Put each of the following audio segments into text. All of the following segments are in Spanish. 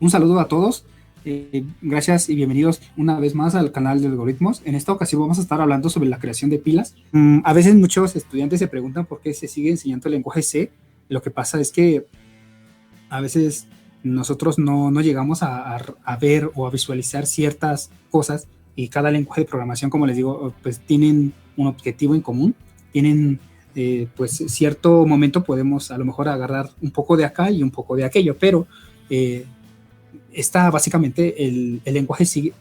Un saludo a todos, gracias y bienvenidos una vez más al canal de algoritmos. En esta ocasión vamos a estar hablando sobre la creación de pilas. A veces muchos estudiantes se preguntan por qué se sigue enseñando el lenguaje C. Lo que pasa es que a veces nosotros no llegamos a ver o a visualizar ciertas cosas, y cada lenguaje de programación, como les digo, pues tienen un objetivo en común, tienen pues cierto momento podemos a lo mejor agarrar un poco de acá y un poco de aquello, pero está básicamente el lenguaje C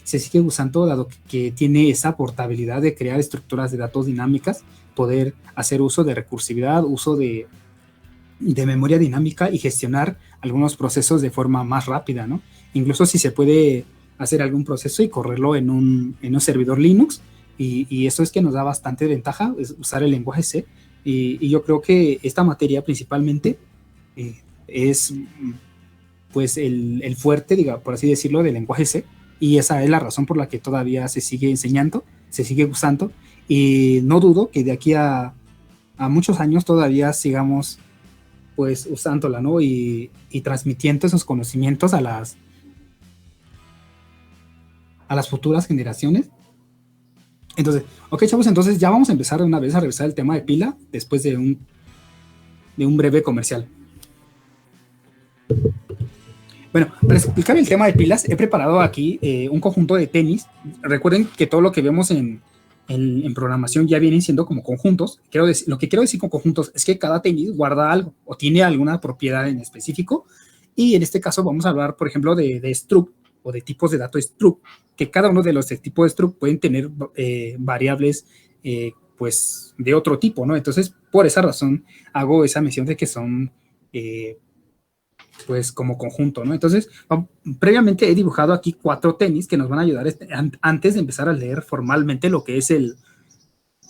se sigue usando dado que tiene esa portabilidad de crear estructuras de datos dinámicas, poder hacer uso de recursividad, uso de memoria dinámica y gestionar algunos procesos de forma más rápida, ¿no? Incluso si se puede hacer algún proceso y correrlo en un servidor Linux, y eso es que nos da bastante ventaja, es usar el lenguaje C, y yo creo que esta materia principalmente es pues el fuerte, diga, por así decirlo, del lenguaje C, y esa es la razón por la que todavía se sigue enseñando, se sigue usando, y no dudo que de aquí a muchos años todavía sigamos pues usándola, ¿no? Y transmitiendo esos conocimientos a las futuras generaciones. Entonces, ok, chavos, entonces ya vamos a empezar de una vez a revisar el tema de pila después de un breve comercial. Bueno, para explicar el tema de pilas, he preparado aquí un conjunto de tenis. Recuerden que todo lo que vemos en programación ya vienen siendo como conjuntos. Lo que quiero decir con conjuntos es que cada tenis guarda algo o tiene alguna propiedad en específico, y en este caso vamos a hablar, por ejemplo, de struct o de tipos de datos struct, que cada uno de los tipos de struct pueden tener variables pues de otro tipo, ¿no? Entonces, por esa razón hago esa mención de que son pues como conjunto, ¿no? Entonces, previamente he dibujado aquí 4 tenis que nos van a ayudar antes de empezar a leer formalmente lo que es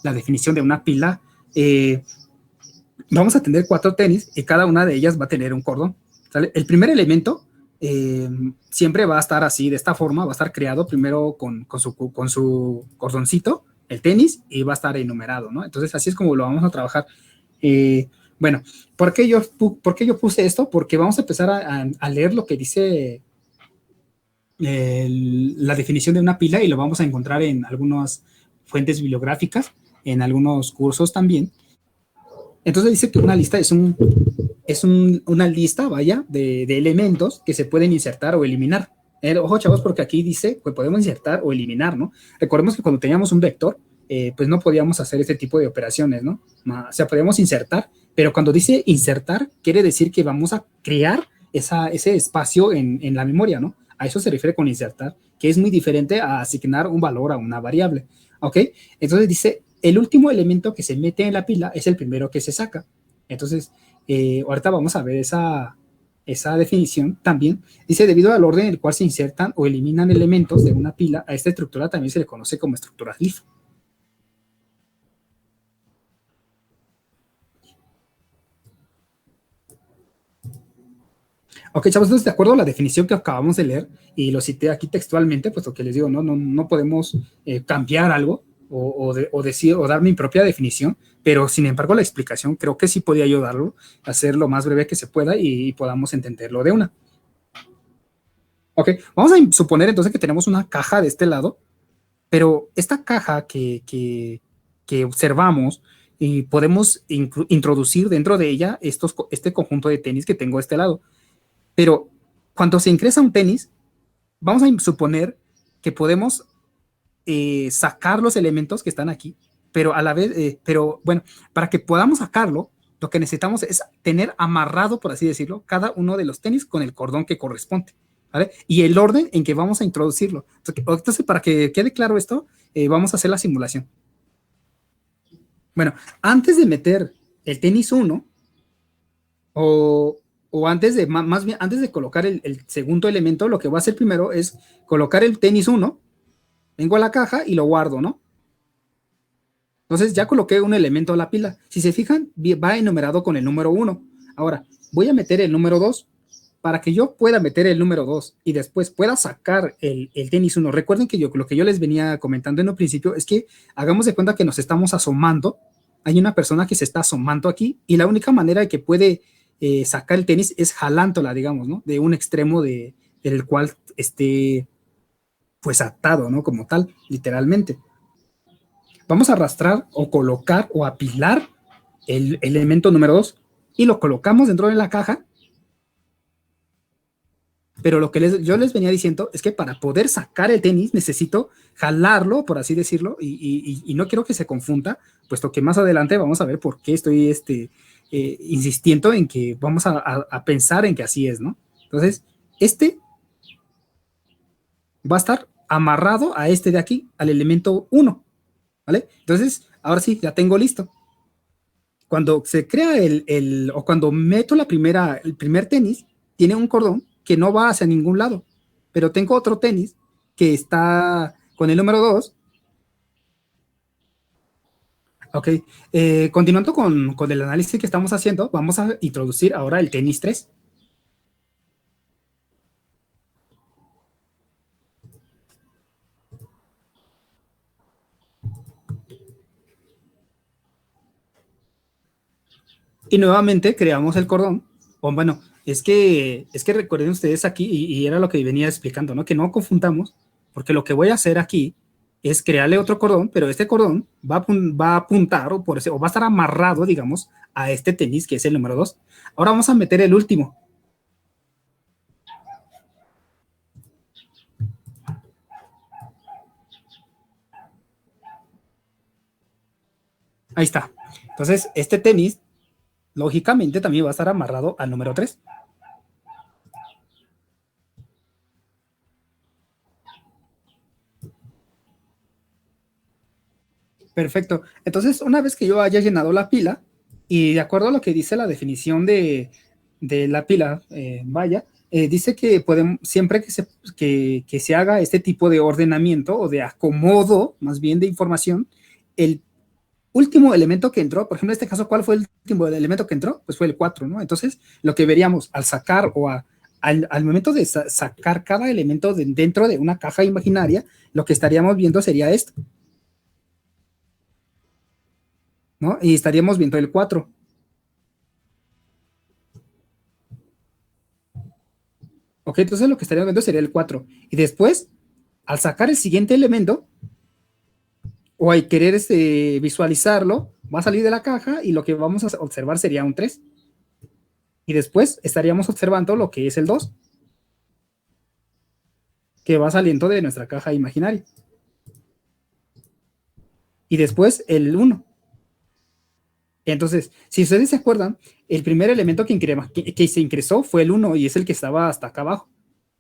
la definición de una pila. Vamos a tener 4 tenis y cada una de ellas va a tener un cordón, ¿sale? El primer elemento siempre va a estar así, de esta forma, va a estar creado primero con su cordoncito, el tenis, y va a estar enumerado, ¿no? Entonces, así es como lo vamos a trabajar. Bueno, ¿por qué yo puse esto? Porque vamos a empezar a leer lo que dice la definición de una pila, y lo vamos a encontrar en algunas fuentes bibliográficas, en algunos cursos también. Entonces dice que una lista es una lista, vaya, de elementos que se pueden insertar o eliminar. Ojo, chavos, porque aquí dice que podemos insertar o eliminar, ¿no? Recordemos que cuando teníamos un vector, pues no podíamos hacer este tipo de operaciones, ¿no? O sea, podíamos insertar, pero cuando dice insertar, quiere decir que vamos a crear ese espacio en la memoria, ¿no? A eso se refiere con insertar, que es muy diferente a asignar un valor a una variable, ¿ok? Entonces dice, el último elemento que se mete en la pila es el primero que se saca. Entonces, ahorita vamos a ver esa definición también. Dice, debido al orden en el cual se insertan o eliminan elementos de una pila, a esta estructura también se le conoce como estructura leaf. Ok, chavos, entonces de acuerdo a la definición que acabamos de leer, y lo cité aquí textualmente, pues lo que les digo, no podemos cambiar algo o decir o dar mi propia definición, pero sin embargo la explicación creo que sí podía ayudarlo a hacer lo más breve que se pueda y podamos entenderlo de una. Ok, vamos a suponer entonces que tenemos una caja de este lado, pero esta caja que observamos, y podemos introducir dentro de ella este conjunto de tenis que tengo de este lado. Pero cuando se ingresa un tenis, vamos a suponer que podemos sacar los elementos que están aquí, pero a la vez, pero bueno, para que podamos sacarlo, lo que necesitamos es tener amarrado, por así decirlo, cada uno de los tenis con el cordón que corresponde, ¿vale? Y el orden en que vamos a introducirlo. Entonces, para que quede claro esto, vamos a hacer la simulación. Bueno, antes de meter el tenis 1, o antes de, más bien, antes de colocar el segundo elemento, lo que voy a hacer primero es colocar el tenis 1, vengo a la caja y lo guardo, ¿no? Entonces ya coloqué un elemento a la pila. Si se fijan, va enumerado con el número 1. Ahora, voy a meter el número 2. Para que yo pueda meter el número 2 y después pueda sacar el tenis 1, recuerden que lo que yo les venía comentando en un principio es que hagamos de cuenta que nos estamos asomando. Hay una persona que se está asomando aquí, y la única manera de que puede sacar el tenis es jalándola, digamos, ¿no? De un extremo del cual esté pues atado, ¿no? Como tal, literalmente. Vamos a arrastrar o colocar o apilar el elemento número 2 y lo colocamos dentro de la caja. Pero lo que yo les venía diciendo es que para poder sacar el tenis necesito jalarlo, por así decirlo, y no quiero que se confunda, puesto que más adelante vamos a ver por qué estoy insistiendo en que vamos a pensar en que así es, ¿no? Entonces, este va a estar amarrado a este de aquí, al elemento 1, ¿vale? Entonces, ahora sí, ya tengo listo. Cuando se crea o cuando meto el primer tenis, tiene un cordón que no va hacia ningún lado, pero tengo otro tenis que está con el número 2. Ok, continuando con el análisis que estamos haciendo, vamos a introducir ahora el tenis 3. Y nuevamente creamos el cordón. O bueno, es que recuerden ustedes aquí, y era lo que venía explicando, ¿no? Que no confundamos, porque lo que voy a hacer aquí es crearle otro cordón, pero este cordón va a apuntar o va a estar amarrado, digamos, a este tenis que es el número 2. Ahora vamos a meter el último. Ahí está. Entonces, este tenis, lógicamente, también va a estar amarrado al número 3. Perfecto. Entonces, una vez que yo haya llenado la pila, y de acuerdo a lo que dice la definición de la pila, dice que podemos, siempre que se haga este tipo de ordenamiento o de acomodo, más bien de información, el último elemento que entró, por ejemplo, en este caso, ¿cuál fue el último elemento que entró? Pues fue el 4, ¿no? Entonces, lo que veríamos al sacar al momento de sacar cada elemento dentro de una caja imaginaria, lo que estaríamos viendo sería esto, ¿no? Y estaríamos viendo el 4. Ok, entonces lo que estaríamos viendo sería el 4. Y después, al sacar el siguiente elemento, o al querer visualizarlo, va a salir de la caja y lo que vamos a observar sería un 3. Y después estaríamos observando lo que es el 2, que va saliendo de nuestra caja imaginaria. Y después el 1. Entonces, si ustedes se acuerdan, el primer elemento que se ingresó fue el 1 y es el que estaba hasta acá abajo.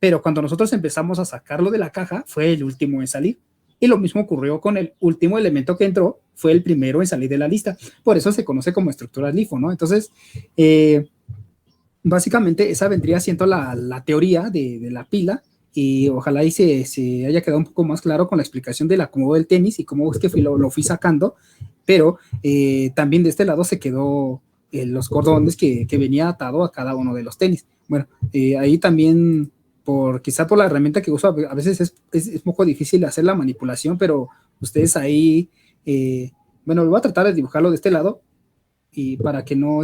Pero cuando nosotros empezamos a sacarlo de la caja, fue el último en salir. Y lo mismo ocurrió con el último elemento que entró, fue el primero en salir de la lista. Por eso se conoce como estructura LIFO, ¿no? Entonces, básicamente esa vendría siendo la teoría de la pila, y ojalá y se haya quedado un poco más claro con la explicación del acomodo del tenis y cómo es que lo fui sacando, pero también de este lado se quedó los cordones que venía atado a cada uno de los tenis. Bueno, ahí también quizá por la herramienta que uso, a veces es un poco difícil hacer la manipulación, pero ustedes ahí, bueno, voy a tratar de dibujarlo de este lado y para que no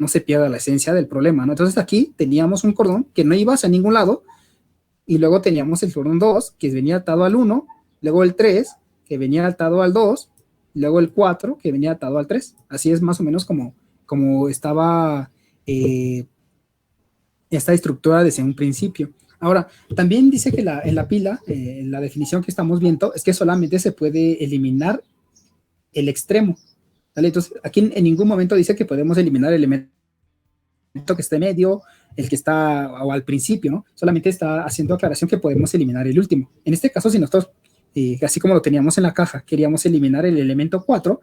se pierda la esencia del problema, ¿no? Entonces aquí teníamos un cordón que no iba hacia ningún lado, y luego teníamos el cordón 2 que venía atado al 1, luego el 3 que venía atado al 2, luego el 4 que venía atado al 3. Así es más o menos como estaba esta estructura desde un principio. Ahora, también dice que en la pila, la definición que estamos viendo es que solamente se puede eliminar el extremo, ¿vale? Entonces, aquí en ningún momento dice que podemos eliminar el elemento que esté medio, el que está o al principio, ¿no? Solamente está haciendo aclaración que podemos eliminar el último. En este caso, si nosotros, así como lo teníamos en la caja, queríamos eliminar el elemento 4,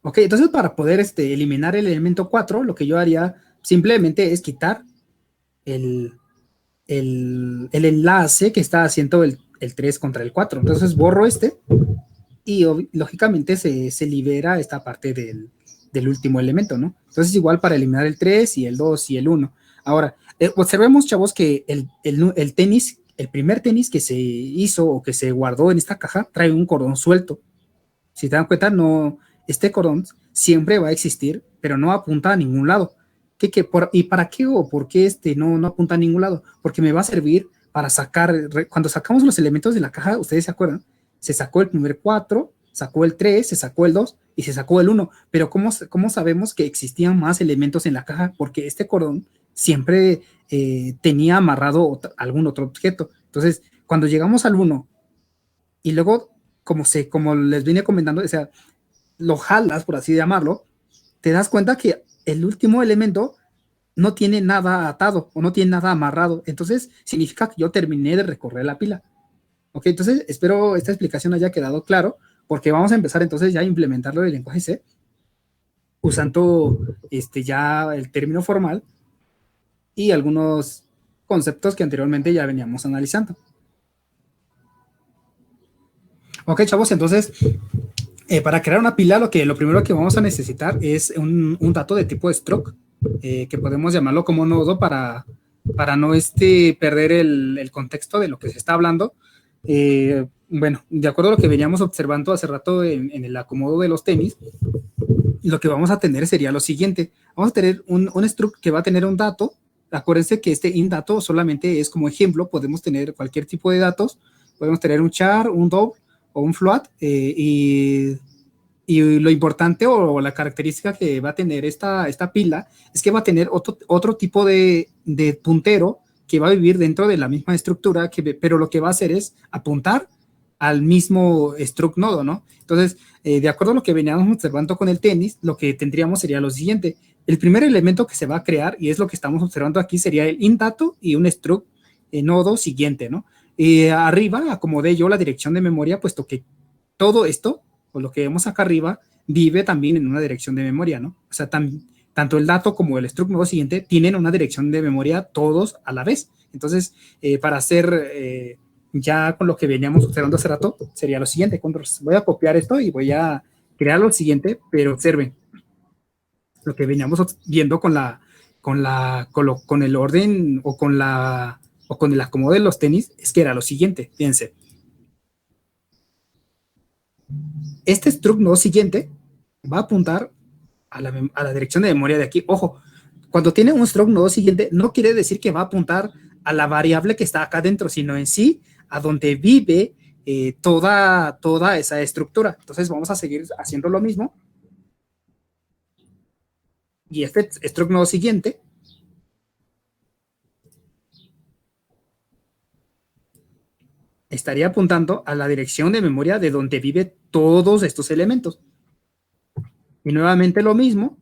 ok, entonces para poder eliminar el elemento 4, lo que yo haría simplemente es quitar el, el enlace que está haciendo el 3 contra el 4. Entonces borro y lógicamente se libera esta parte del último elemento, ¿no? Entonces igual para eliminar el 3 y el 2 y el 1. Ahora, observemos, chavos, que el tenis, el primer tenis que se hizo o que se guardó en esta caja trae un cordón suelto. Si te dan cuenta, no, este cordón siempre va a existir, pero no apunta a ningún lado. ¿Y para qué o por qué no apunta a ningún lado? Porque me va a servir para sacar, cuando sacamos los elementos de la caja, ustedes se acuerdan, se sacó el primer 4, sacó el 3, se sacó el 2 y se sacó el 1, pero ¿cómo sabemos que existían más elementos en la caja? Porque este cordón siempre tenía amarrado algún otro objeto. Entonces, cuando llegamos al 1 y luego, como les vine comentando, o sea, lo jalas, por así llamarlo, te das cuenta que el último elemento no tiene nada atado o no tiene nada amarrado. Entonces, significa que yo terminé de recorrer la pila. Ok, entonces espero esta explicación haya quedado claro, porque vamos a empezar entonces ya a implementarlo del lenguaje C, usando ya el término formal y algunos conceptos que anteriormente ya veníamos analizando. Ok, chavos, entonces para crear una pila lo primero que vamos a necesitar es un dato de tipo struct, que podemos llamarlo como nodo para no perder el contexto de lo que se está hablando. Bueno, de acuerdo a lo que veníamos observando hace rato en el acomodo de los tenis, lo que vamos a tener sería lo siguiente. Vamos a tener un struct que va a tener un dato. Acuérdense que este inDato solamente es como ejemplo. Podemos tener cualquier tipo de datos. Podemos tener un char, un doble o un float. Y lo importante o la característica que va a tener esta pila es que va a tener otro tipo de puntero que va a vivir dentro de la misma estructura, pero lo que va a hacer es apuntar al mismo struct nodo, ¿no? Entonces, de acuerdo a lo que veníamos observando con el tenis, lo que tendríamos sería lo siguiente. El primer elemento que se va a crear, y es lo que estamos observando aquí, sería el inDato y un struct nodo siguiente, ¿no? Arriba acomodé yo la dirección de memoria, puesto que todo esto, o lo que vemos acá arriba, vive también en una dirección de memoria, ¿no? O sea, tanto el dato como el struct nodo siguiente tienen una dirección de memoria todos a la vez. Entonces, para hacer ya con lo que veníamos observando hace rato, sería lo siguiente. Voy a copiar esto y voy a crear lo siguiente, pero observen lo que veníamos viendo con el orden o con el acomodo de los tenis, es que era lo siguiente. Fíjense. Este struct nodo siguiente va a apuntar a la dirección de memoria de aquí. Ojo, cuando tiene un struct nodo siguiente, no quiere decir que va a apuntar a la variable que está acá dentro, sino en sí a donde vive toda esa estructura. Entonces vamos a seguir haciendo lo mismo. Y este struct nodo siguiente estaría apuntando a la dirección de memoria de donde vive todos estos elementos. Y nuevamente lo mismo.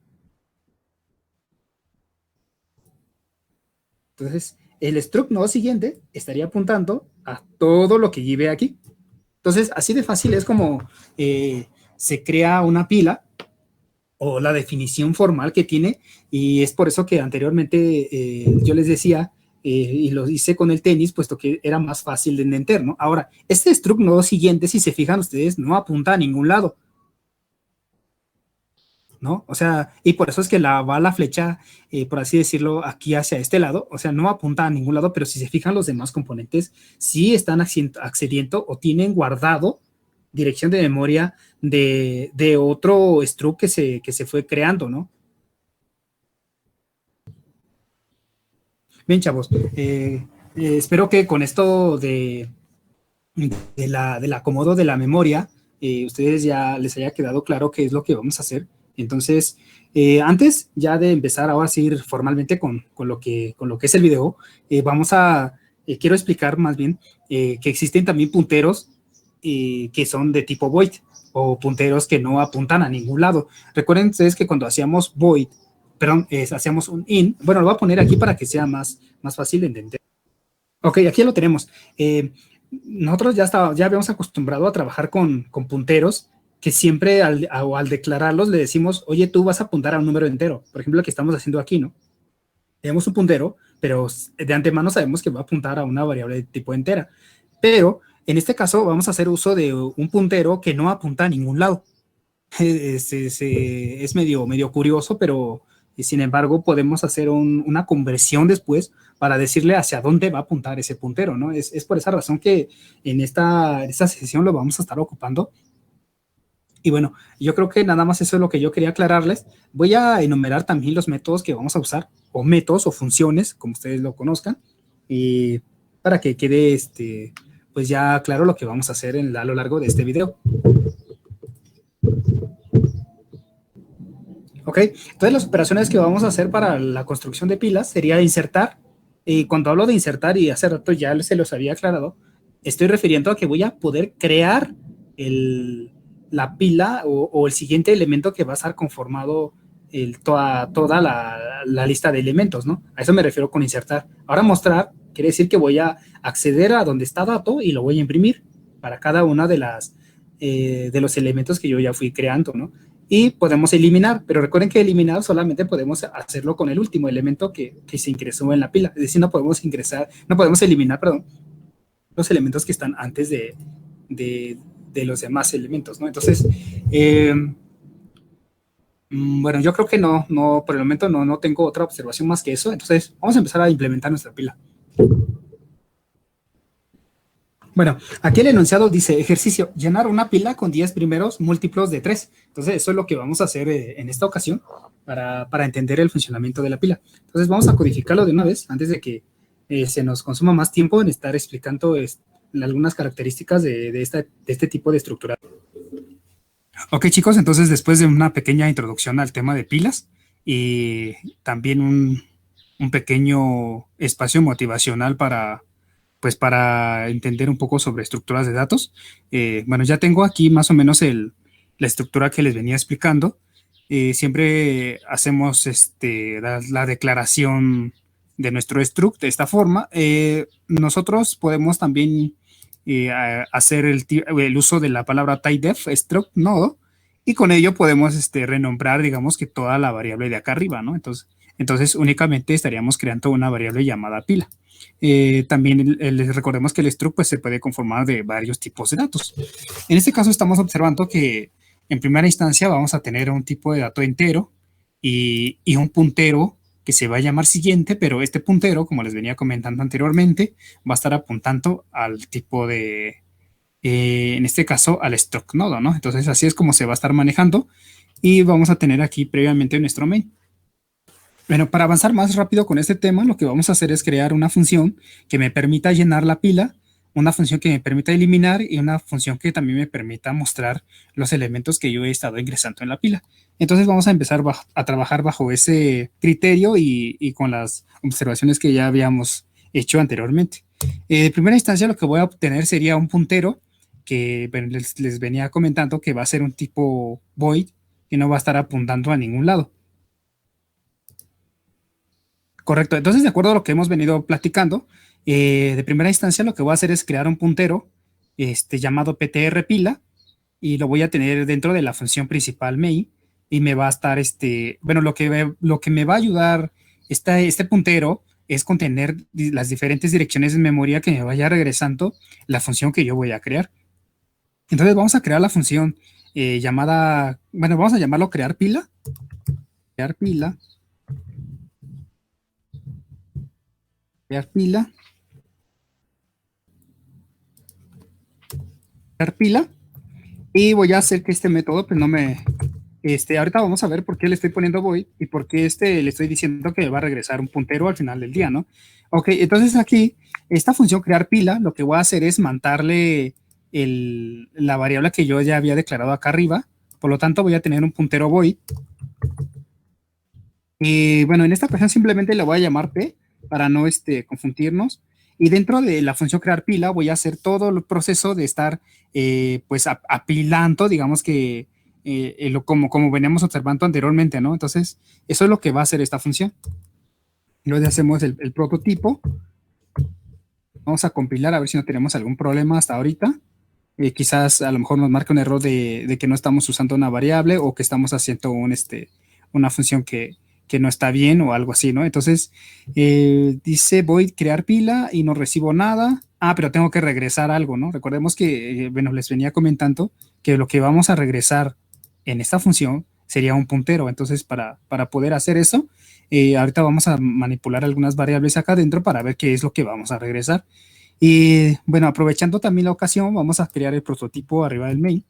Entonces, el struct nodo siguiente estaría apuntando a todo lo que vive aquí. Entonces, así de fácil es como se crea una pila o la definición formal que tiene, y es por eso que anteriormente yo les decía, y lo hice con el tenis, puesto que era más fácil de entender, ¿no? Ahora, este struct nodo siguiente, si se fijan ustedes, no apunta a ningún lado, ¿no? O sea, y por eso es que va la flecha, por así decirlo, aquí hacia este lado, o sea, no apunta a ningún lado, pero si se fijan los demás componentes, sí están accediendo o tienen guardado dirección de memoria de otro struct que se fue creando, ¿no? Bien, chavos, espero que con esto del acomodo de la memoria, ustedes ya les haya quedado claro qué es lo que vamos a hacer. Entonces, antes ya de empezar ahora sí formalmente con lo que es el video, quiero explicar más bien que existen también punteros que son de tipo void, o punteros que no apuntan a ningún lado. Recuerden ustedes que cuando hacíamos void, perdón, hacíamos un in, bueno, lo voy a poner aquí para que sea más fácil de entender. Ok, aquí lo tenemos. Nosotros ya habíamos acostumbrado a trabajar con punteros que siempre al declararlos le decimos, oye, tú vas a apuntar a un número entero. Por ejemplo, lo que estamos haciendo aquí, ¿no? Tenemos un puntero, pero de antemano sabemos que va a apuntar a una variable de tipo entera. Pero en este caso vamos a hacer uso de un puntero que no apunta a ningún lado. Es medio curioso, pero sin embargo podemos hacer una conversión después para decirle hacia dónde va a apuntar ese puntero, ¿no? Es por esa razón que en esta sesión lo vamos a estar ocupando. Y bueno, yo creo que nada más eso es lo que yo quería aclararles. Voy a enumerar también los métodos que vamos a usar, o métodos o funciones, como ustedes lo conozcan, y para que quede pues ya claro lo que vamos a hacer a lo largo de este video. Ok, entonces las operaciones que vamos a hacer para la construcción de pilas sería insertar, y cuando hablo de insertar, y hace rato ya se los había aclarado, estoy refiriendo a que voy a poder crear la pila o el siguiente elemento que va a estar conformado toda la lista de elementos, ¿no? A eso me refiero con insertar. Ahora mostrar quiere decir que voy a acceder a donde está dato y lo voy a imprimir para cada una de los elementos que yo ya fui creando, ¿no? Y podemos eliminar, pero recuerden que eliminar solamente podemos hacerlo con el último elemento que se ingresó en la pila, es decir, no podemos eliminar, perdón, los elementos que están antes de los demás elementos, ¿no? Entonces, bueno, yo creo que por el momento no tengo otra observación más que eso, entonces vamos a empezar a implementar nuestra pila. Bueno, aquí el enunciado dice, ejercicio, llenar una pila con 10 primeros múltiplos de 3. Entonces, eso es lo que vamos a hacer en esta ocasión para entender el funcionamiento de la pila. Entonces, vamos a codificarlo de una vez antes de que se nos consuma más tiempo en estar explicando algunas características de este tipo de estructura. Ok, chicos, entonces después de una pequeña introducción al tema de pilas y también un pequeño espacio motivacional pues para entender un poco sobre estructuras de datos. Bueno, ya tengo aquí más o menos la estructura que les venía explicando. Siempre hacemos la declaración de nuestro struct de esta forma. Nosotros podemos también hacer el uso de la palabra typedef, struct nodo, y con ello podemos renombrar, digamos, que toda la variable de acá arriba, ¿no? Entonces únicamente estaríamos creando una variable llamada pila. También les recordemos que el struct pues, se puede conformar de varios tipos de datos. En este caso estamos observando que en primera instancia vamos a tener un tipo de dato entero y un puntero que se va a llamar siguiente, pero este puntero, como les venía comentando anteriormente, va a estar apuntando al tipo en este caso, al struct nodo, ¿no? Entonces así es como se va a estar manejando y vamos a tener aquí previamente nuestro main. Bueno, para avanzar más rápido con este tema, lo que vamos a hacer es crear una función que me permita llenar la pila, una función que me permita eliminar y una función que también me permita mostrar los elementos que yo he estado ingresando en la pila. Entonces vamos a empezar a trabajar bajo ese criterio y con las observaciones que ya habíamos hecho anteriormente. De primera instancia, lo que voy a obtener sería un puntero que bueno, les venía comentando que va a ser un tipo void que no va a estar apuntando a ningún lado. Correcto. Entonces, de acuerdo a lo que hemos venido platicando, de primera instancia lo que voy a hacer es crear un puntero llamado ptr pila y lo voy a tener dentro de la función principal main y me va a estar, bueno, lo que me va a ayudar este puntero es contener las diferentes direcciones de memoria que me vaya regresando la función que yo voy a crear. Entonces vamos a crear la función llamada, bueno, vamos a llamarlo crear pila, crear pila, crear pila, crear pila, y voy a hacer que este método pues no me, ahorita vamos a ver por qué le estoy poniendo void y por qué le estoy diciendo que va a regresar un puntero al final del día, ¿no? Ok, entonces aquí, esta función crear pila, lo que voy a hacer es mandarle la variable que yo ya había declarado acá arriba, por lo tanto voy a tener un puntero void. Y bueno, en esta ocasión simplemente le voy a llamar P para no confundirnos. Y dentro de la función crear pila voy a hacer todo el proceso de estar pues apilando, digamos que como veníamos observando anteriormente, ¿no? Entonces, eso es lo que va a hacer esta función. Luego hacemos el prototipo. Vamos a compilar a ver si no tenemos algún problema hasta ahorita. Quizás a lo mejor nos marca un error de que no estamos usando una variable o que estamos haciendo una función que no está bien o algo así, ¿no? Entonces, dice void crear pila y no recibo nada. Ah, pero tengo que regresar algo, ¿no? Recordemos que, bueno, les venía comentando que lo que vamos a regresar en esta función sería un puntero. Entonces, para poder hacer eso, ahorita vamos a manipular algunas variables acá adentro para ver qué es lo que vamos a regresar. Y bueno, aprovechando también la ocasión, vamos a crear el prototipo arriba del main.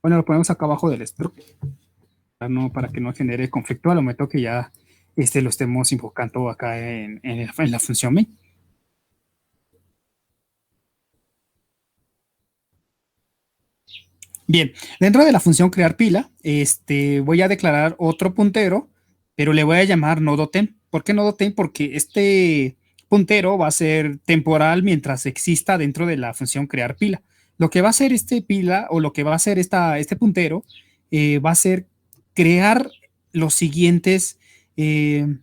Bueno, lo ponemos acá abajo del struct, no, para que no genere conflicto al momento que ya lo estemos invocando acá en la función main. Bien, dentro de la función crear pila, voy a declarar otro puntero, pero le voy a llamar nodo temp. ¿Por qué nodo temp? Porque este puntero va a ser temporal mientras exista dentro de la función crear pila. Lo que va a hacer este pila o lo que va a hacer este puntero va a ser crear los siguientes, eh,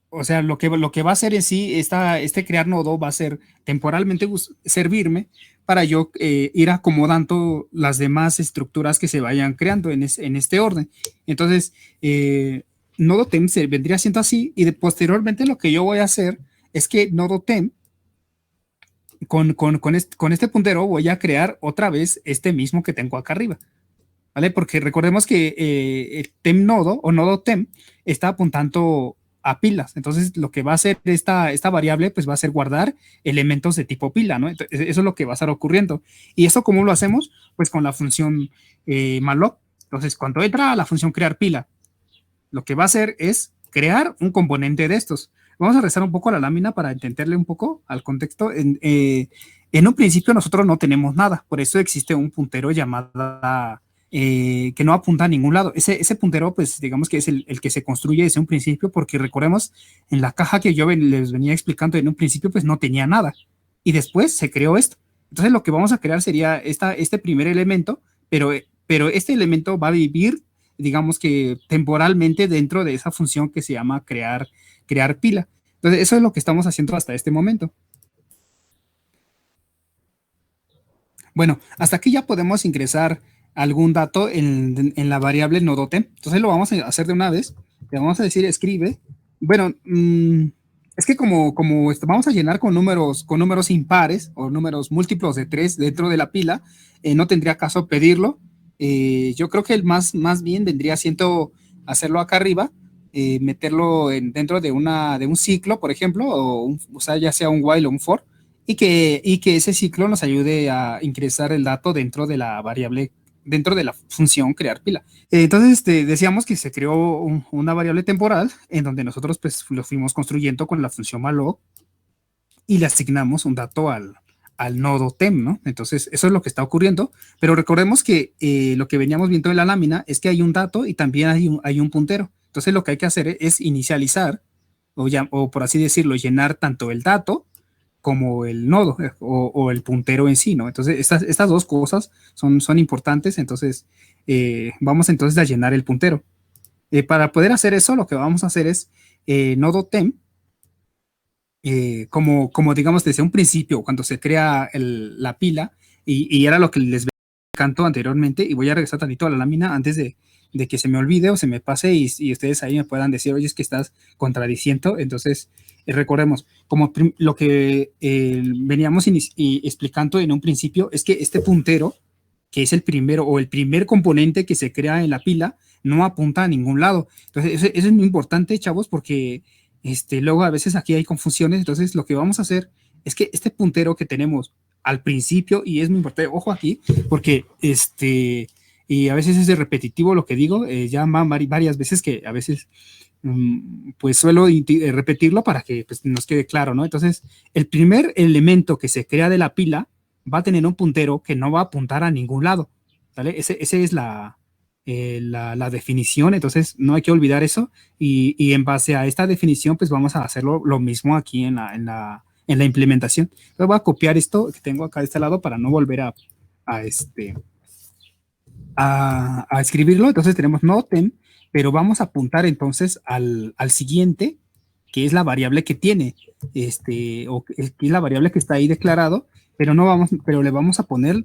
o sea, lo que va a hacer en sí, este crear nodo va a ser temporalmente servirme para yo ir acomodando las demás estructuras que se vayan creando en este orden. Entonces, nodo temp se vendría siendo así y posteriormente lo que yo voy a hacer es que nodo temp con este puntero voy a crear otra vez este mismo que tengo acá arriba. ¿Vale? Porque recordemos que el temp nodo o nodo temp está apuntando a pilas. Entonces, lo que va a hacer esta variable, pues va a ser guardar elementos de tipo pila, ¿no? Entonces, eso es lo que va a estar ocurriendo. ¿Y eso cómo lo hacemos? Pues con la función malloc. Entonces, cuando entra a la función crear pila, lo que va a hacer es crear un componente de estos. Vamos a regresar un poco a la lámina para entenderle un poco al contexto. En un principio nosotros no tenemos nada, por eso existe un puntero llamado que no apunta a ningún lado. Ese puntero, pues digamos que es el que se construye desde un principio, porque recordemos, en la caja que yo les venía explicando en un principio, pues no tenía nada. Y después se creó esto. Entonces lo que vamos a crear sería este primer elemento, pero este elemento va a vivir, digamos que temporalmente dentro de esa función que se llama crear pila. Entonces eso es lo que estamos haciendo hasta este momento. Bueno, hasta aquí ya podemos ingresar algún dato en la variable nodotemp. Entonces lo vamos a hacer de una vez. Le vamos a decir escribe. Bueno, es que como vamos a llenar con números impares o números múltiplos de 3 dentro de la pila, no tendría caso pedirlo. Yo creo que el más bien vendría siendo hacerlo acá arriba, meterlo dentro de un ciclo, por ejemplo, o sea, ya sea un while o un for, y que ese ciclo nos ayude a ingresar el dato dentro de la variable, dentro de la función crear pila. Entonces, decíamos que se creó una variable temporal en donde nosotros pues lo fuimos construyendo con la función malloc y le asignamos un dato al nodo temp, ¿no? Entonces, eso es lo que está ocurriendo, pero recordemos que lo que veníamos viendo en la lámina es que hay un dato y también hay un puntero. Entonces, lo que hay que hacer es inicializar, o por así decirlo, llenar tanto el dato como el nodo o el puntero en sí, ¿no? Entonces, estas dos cosas son importantes, entonces vamos entonces a llenar el puntero. Para poder hacer eso, lo que vamos a hacer es nodo temp, como digamos desde un principio, cuando se crea la pila, y era lo que les canto anteriormente, y voy a regresar tantito a la lámina antes de que se me olvide o se me pase y ustedes ahí me puedan decir, oye, es que estás contradiciendo. Entonces, recordemos, como lo que veníamos explicando en un principio, es que este puntero, que es el primero o el primer componente que se crea en la pila, no apunta a ningún lado. Entonces, eso es muy importante, chavos, porque luego a veces aquí hay confusiones. Entonces, lo que vamos a hacer es que este puntero que tenemos al principio, y es muy importante, ojo aquí, porque y a veces es repetitivo lo que digo, ya varias veces que a veces pues suelo repetirlo para que pues, nos quede claro, ¿no? Entonces, el primer elemento que se crea de la pila va a tener un puntero que no va a apuntar a ningún lado, ¿vale? Ese es la definición, entonces no hay que olvidar eso, y en base a esta definición, pues vamos a hacerlo lo mismo aquí en la implementación. Entonces voy a copiar esto que tengo acá de este lado para no volver a, este, a escribirlo. Entonces tenemos notem, pero vamos a apuntar entonces al siguiente, que es la variable que tiene, o que es la variable que está ahí declarado, pero le vamos a poner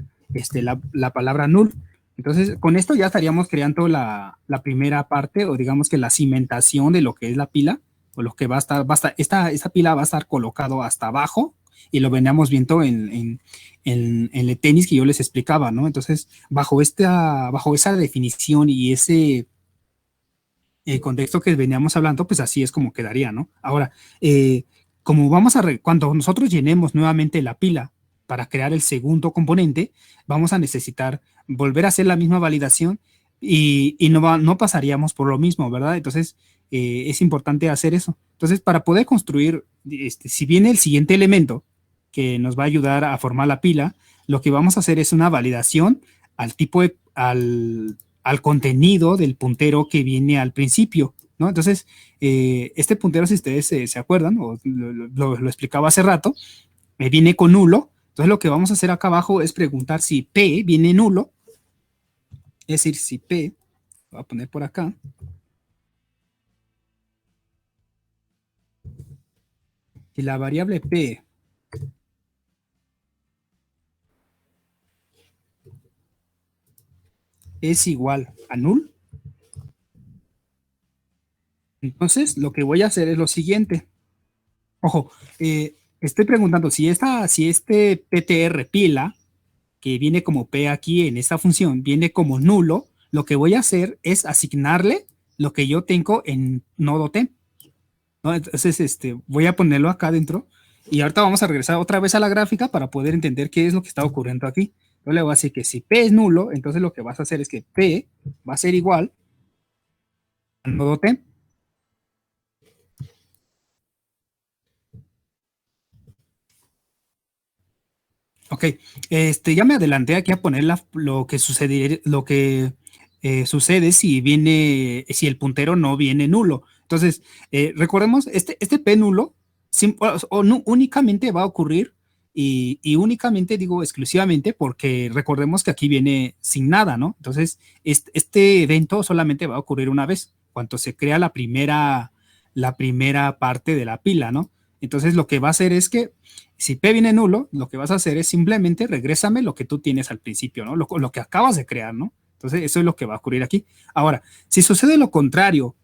la palabra null. Entonces, con esto ya estaríamos creando la primera parte, o digamos que la cimentación de lo que es la pila, o lo que va a estar, esta pila va a estar colocado hasta abajo, y lo veníamos viendo en el tenis que yo les explicaba, ¿no? Entonces, bajo esa definición y ese contexto que veníamos hablando, pues así es como quedaría, ¿no? Ahora, como cuando nosotros llenemos nuevamente la pila, para crear el segundo componente, vamos a necesitar volver a hacer la misma validación y no pasaríamos por lo mismo, ¿verdad? Entonces, es importante hacer eso. Entonces, para poder construir, si viene el siguiente elemento que nos va a ayudar a formar la pila, lo que vamos a hacer es una validación al tipo al contenido del puntero que viene al principio, ¿no? Entonces, este puntero, si ustedes se acuerdan, o lo explicaba hace rato, viene con nulo. Entonces, lo que vamos a hacer acá abajo es preguntar si P viene nulo, es decir, si P, voy a poner por acá, si la variable P es igual a null, entonces lo que voy a hacer es lo siguiente. Ojo, estoy preguntando si este PTR pila, que viene como P aquí en esta función, viene como nulo, lo que voy a hacer es asignarle lo que yo tengo en nodo T, ¿no? Entonces, voy a ponerlo acá adentro y ahorita vamos a regresar otra vez a la gráfica para poder entender qué es lo que está ocurriendo aquí. Yo le voy a decir que si P es nulo, entonces lo que vas a hacer es que P va a ser igual al nodo T. Ok, ya me adelanté aquí a poner lo que sucede si el puntero no viene nulo. Entonces, recordemos, este P nulo únicamente va a ocurrir y únicamente digo exclusivamente porque recordemos que aquí viene sin nada, ¿no? Entonces, este evento solamente va a ocurrir una vez, cuando se crea la primera parte de la pila, ¿no? Entonces, lo que va a hacer es que si P viene nulo, lo que vas a hacer es simplemente regrésame lo que tú tienes al principio, ¿no? Lo que acabas de crear, ¿no? Entonces, eso es lo que va a ocurrir aquí. Ahora, si sucede lo contrario,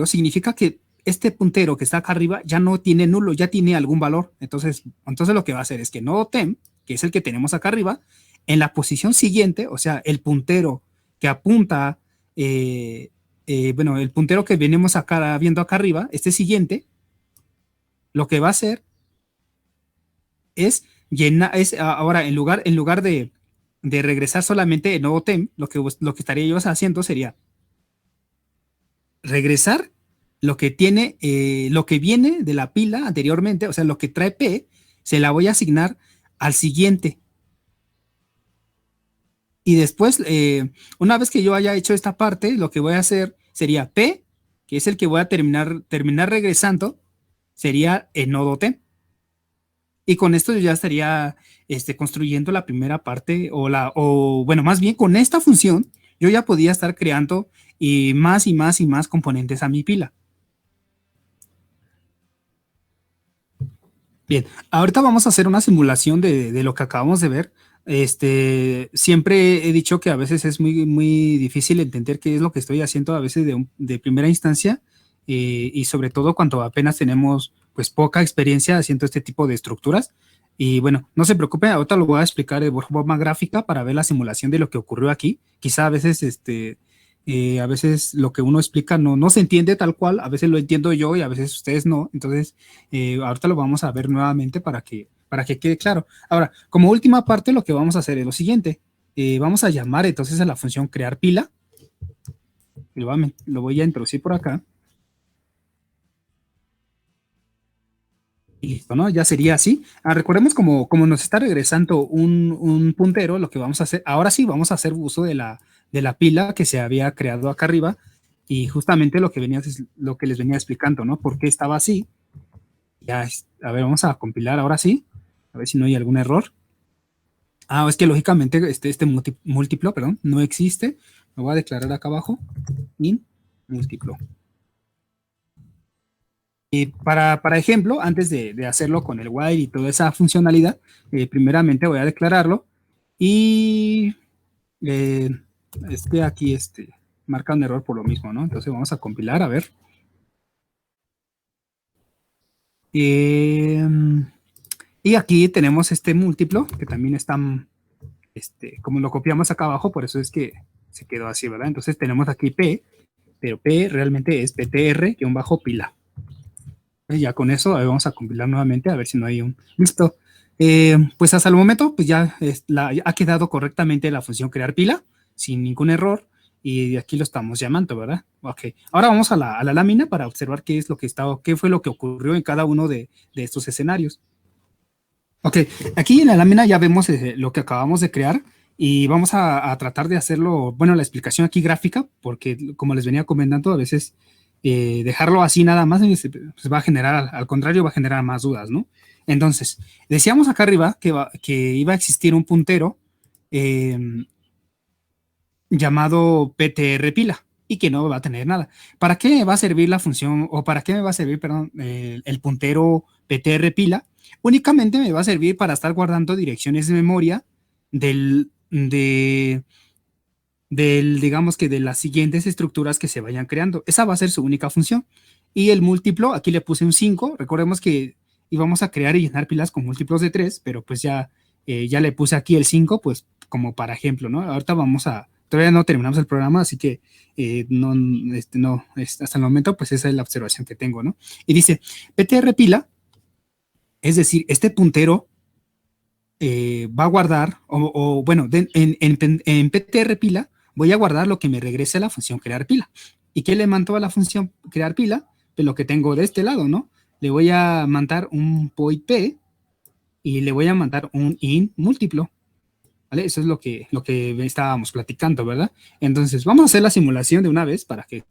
significa que este puntero que está acá arriba ya no tiene nulo, ya tiene algún valor. Entonces lo que va a hacer es que nodo tem, que es el que tenemos acá arriba, en la posición siguiente, o sea, el puntero que apunta, bueno, el puntero que venimos acá viendo acá arriba, este siguiente, lo que va a hacer es ahora en lugar de regresar solamente en nodo tem, lo que estaría yo haciendo sería regresar lo que viene de la pila anteriormente, o sea, lo que trae P, se la voy a asignar al siguiente. Y después, una vez que yo haya hecho esta parte, lo que voy a hacer sería P, que es el que voy a terminar regresando, sería el nodo T. Y con esto yo ya estaría construyendo la primera parte, o bueno, más bien con esta función, yo ya podía estar creando más y más y más componentes a mi pila. Bien, ahorita vamos a hacer una simulación de lo que acabamos de ver. Siempre he dicho que a veces es muy, muy difícil entender qué es lo que estoy haciendo a veces de primera instancia y sobre todo cuando apenas tenemos pues poca experiencia haciendo este tipo de estructuras. Y bueno, no se preocupen, ahorita lo voy a explicar de forma gráfica para ver la simulación de lo que ocurrió aquí. Quizá a veces lo que uno explica no se entiende tal cual, a veces lo entiendo yo y a veces ustedes no. Entonces, ahorita lo vamos a ver nuevamente para que quede claro. Ahora, como última parte, lo que vamos a hacer es lo siguiente. Vamos a llamar entonces a la función crear pila. Lo voy a introducir por acá. Y listo, ¿no? Ya sería así. Recordemos como nos está regresando un puntero, lo que vamos a hacer, ahora sí vamos a hacer uso de la pila que se había creado acá arriba y justamente lo que les venía explicando, ¿no? ¿Por qué estaba así? Ya, a ver, vamos a compilar ahora sí, a ver si no hay algún error. Es que lógicamente este múltiplo, perdón, no existe. Lo voy a declarar acá abajo, in múltiplo. Y para ejemplo, antes de hacerlo con el while y toda esa funcionalidad, primeramente voy a declararlo y aquí marca un error por lo mismo, ¿no? Entonces vamos a compilar, a ver. Y aquí tenemos este múltiplo, que también está, como lo copiamos acá abajo, por eso es que se quedó así, ¿verdad? Entonces tenemos aquí P, pero P realmente es PTR-pila. Ya con eso vamos a compilar nuevamente a ver si no hay un... Listo. Pues hasta el momento pues ya ha quedado correctamente la función crear pila sin ningún error y aquí lo estamos llamando, ¿verdad? Ok. Ahora vamos a la lámina para observar qué es lo que qué fue lo que ocurrió en cada uno de estos escenarios. Ok, aquí en la lámina ya vemos lo que acabamos de crear y vamos a tratar de hacerlo, bueno, la explicación aquí gráfica, porque como les venía comentando, a veces dejarlo así nada más pues va a generar, al contrario, va a generar más dudas, ¿no? Entonces, decíamos acá arriba que iba a existir un puntero eh, llamado PTR pila y que no va a tener nada. ¿Para qué va a servir la función, o para qué me va a servir, perdón, el puntero PTR pila? Únicamente me va a servir para estar guardando direcciones de memoria digamos que de las siguientes estructuras que se vayan creando. Esa va a ser su única función. Y el múltiplo, aquí le puse un 5. Recordemos que íbamos a crear y llenar pilas con múltiplos de 3, pero pues ya le puse aquí el 5, pues como para ejemplo, ¿no? Ahorita todavía no terminamos el programa, así que hasta el momento, pues esa es la observación que tengo, ¿no? Y dice, PTR pila, es decir, este puntero va a guardar, bueno, en PTR pila, voy a guardar lo que me regrese a la función crear pila. ¿Y qué le mando a la función crear pila? Pues lo que tengo de este lado, ¿no? Le voy a mandar un void p y le voy a mandar un in múltiplo. ¿Vale? Eso es lo que estábamos platicando, ¿verdad? Entonces, vamos a hacer la simulación de una vez para que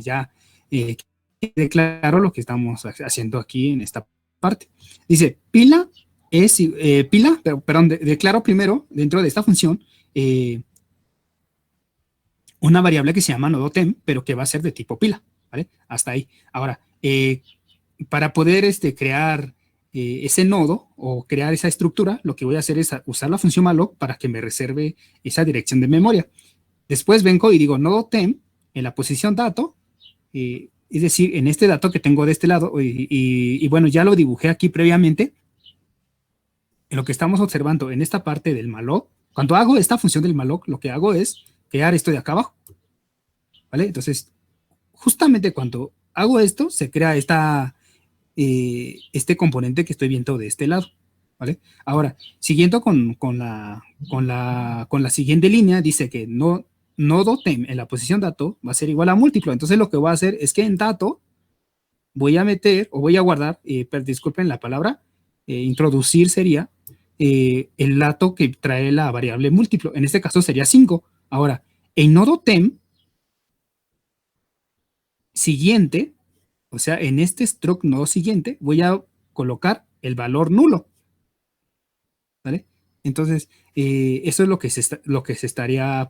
ya quede claro lo que estamos haciendo aquí en esta parte. Dice, declaro primero dentro de esta función una variable que se llama nodo temp, pero que va a ser de tipo pila, ¿vale? Hasta ahí. Ahora, para poder crear ese nodo o crear esa estructura, lo que voy a hacer es usar la función malloc para que me reserve esa dirección de memoria. Después vengo y digo nodo temp en la posición dato, es decir, en este dato que tengo de este lado, y bueno, ya lo dibujé aquí previamente. En lo que estamos observando en esta parte del malloc, cuando hago esta función del malloc, lo que hago es crear esto de acá abajo, ¿vale? Entonces, justamente cuando hago esto, se crea este componente que estoy viendo de este lado, ¿vale? Ahora, siguiendo con la siguiente línea, dice que nodo temp en la posición dato va a ser igual a múltiplo. Entonces, lo que voy a hacer es que en dato voy a meter o voy a guardar, disculpen la palabra, introducir sería el dato que trae la variable múltiplo. En este caso sería 5. Ahora, en nodo temp siguiente, o sea, en este struct nodo siguiente, voy a colocar el valor nulo. ¿Vale? Entonces, eso es lo que estaría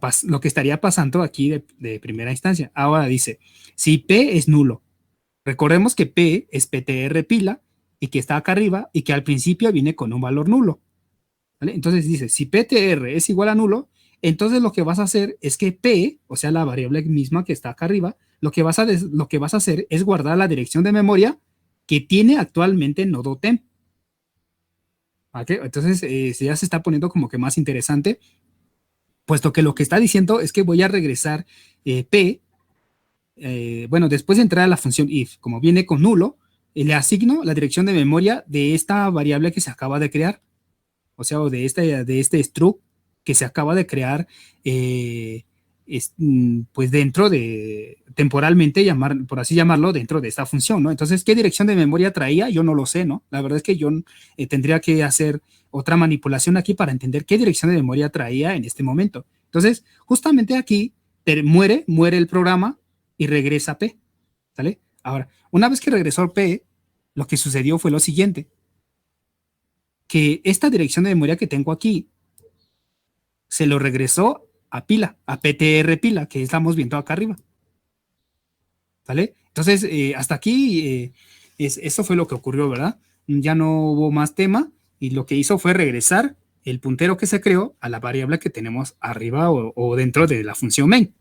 pasando aquí de primera instancia. Ahora dice, si P es nulo, recordemos que P es PTR pila y que está acá arriba y que al principio viene con un valor nulo. ¿Vale? Entonces dice, si PTR es igual a nulo, entonces lo que vas a hacer es que P, o sea, la variable misma que está acá arriba, lo que vas a hacer es guardar la dirección de memoria que tiene actualmente nodo temp. ¿Okay? Entonces ya se está poniendo como que más interesante, puesto que lo que está diciendo es que voy a regresar P, bueno, después de entrar a la función if, como viene con nulo, le asigno la dirección de memoria de esta variable que se acaba de crear, o sea, de este struct que se acaba de crear, pues dentro de, temporalmente, por así llamarlo, dentro de esta función, ¿no? Entonces, ¿qué dirección de memoria traía? Yo no lo sé, ¿no? La verdad es que yo tendría que hacer otra manipulación aquí para entender qué dirección de memoria traía en este momento. Entonces, justamente aquí muere el programa y regresa P, ¿sale? Ahora, una vez que regresó P, lo que sucedió fue lo siguiente, que esta dirección de memoria que tengo aquí se lo regresó a pila, a PTR pila, que estamos viendo acá arriba. ¿Vale? Entonces, hasta aquí, eso fue lo que ocurrió, ¿verdad? Ya no hubo más tema y lo que hizo fue regresar el puntero que se creó a la variable que tenemos arriba o dentro de la función main.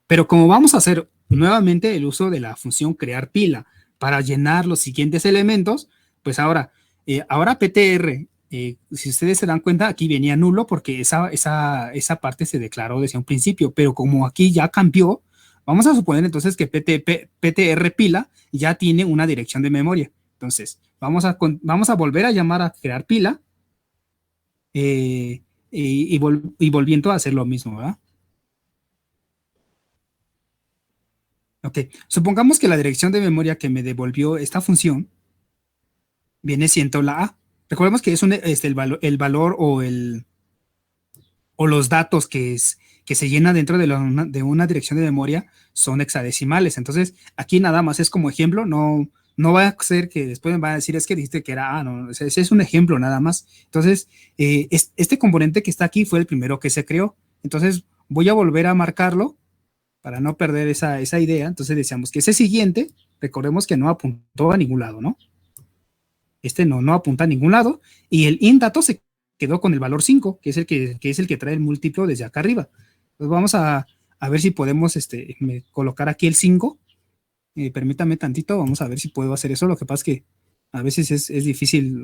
Pero como vamos a hacer nuevamente el uso de la función crear pila para llenar los siguientes elementos, pues ahora PTR, si ustedes se dan cuenta, aquí venía nulo porque esa parte se declaró desde un principio, pero como aquí ya cambió, Vamos a suponer entonces que PTR pila ya tiene una dirección de memoria. Entonces, vamos a volver a llamar a crear pila y volviendo a hacer lo mismo, ¿verdad? Ok, supongamos que la dirección de memoria que me devolvió esta función viene siendo la A. Recordemos que es el valor o los datos que se llena dentro de una dirección de memoria son hexadecimales. Entonces, aquí nada más es como ejemplo, no va a ser que después me va a decir es que dijiste que era A, no, ese es un ejemplo nada más. Entonces, este componente que está aquí fue el primero que se creó. Entonces, voy a volver a marcarlo para no perder esa idea. Entonces, decíamos que ese siguiente, recordemos que no apuntó a ningún lado, ¿no? Este no apunta a ningún lado, y el inDato se quedó con el valor 5, que es el que trae el múltiplo desde acá arriba. Entonces vamos a ver si podemos colocar aquí el 5. Permítame tantito, vamos a ver si puedo hacer eso. Lo que pasa es que a veces es difícil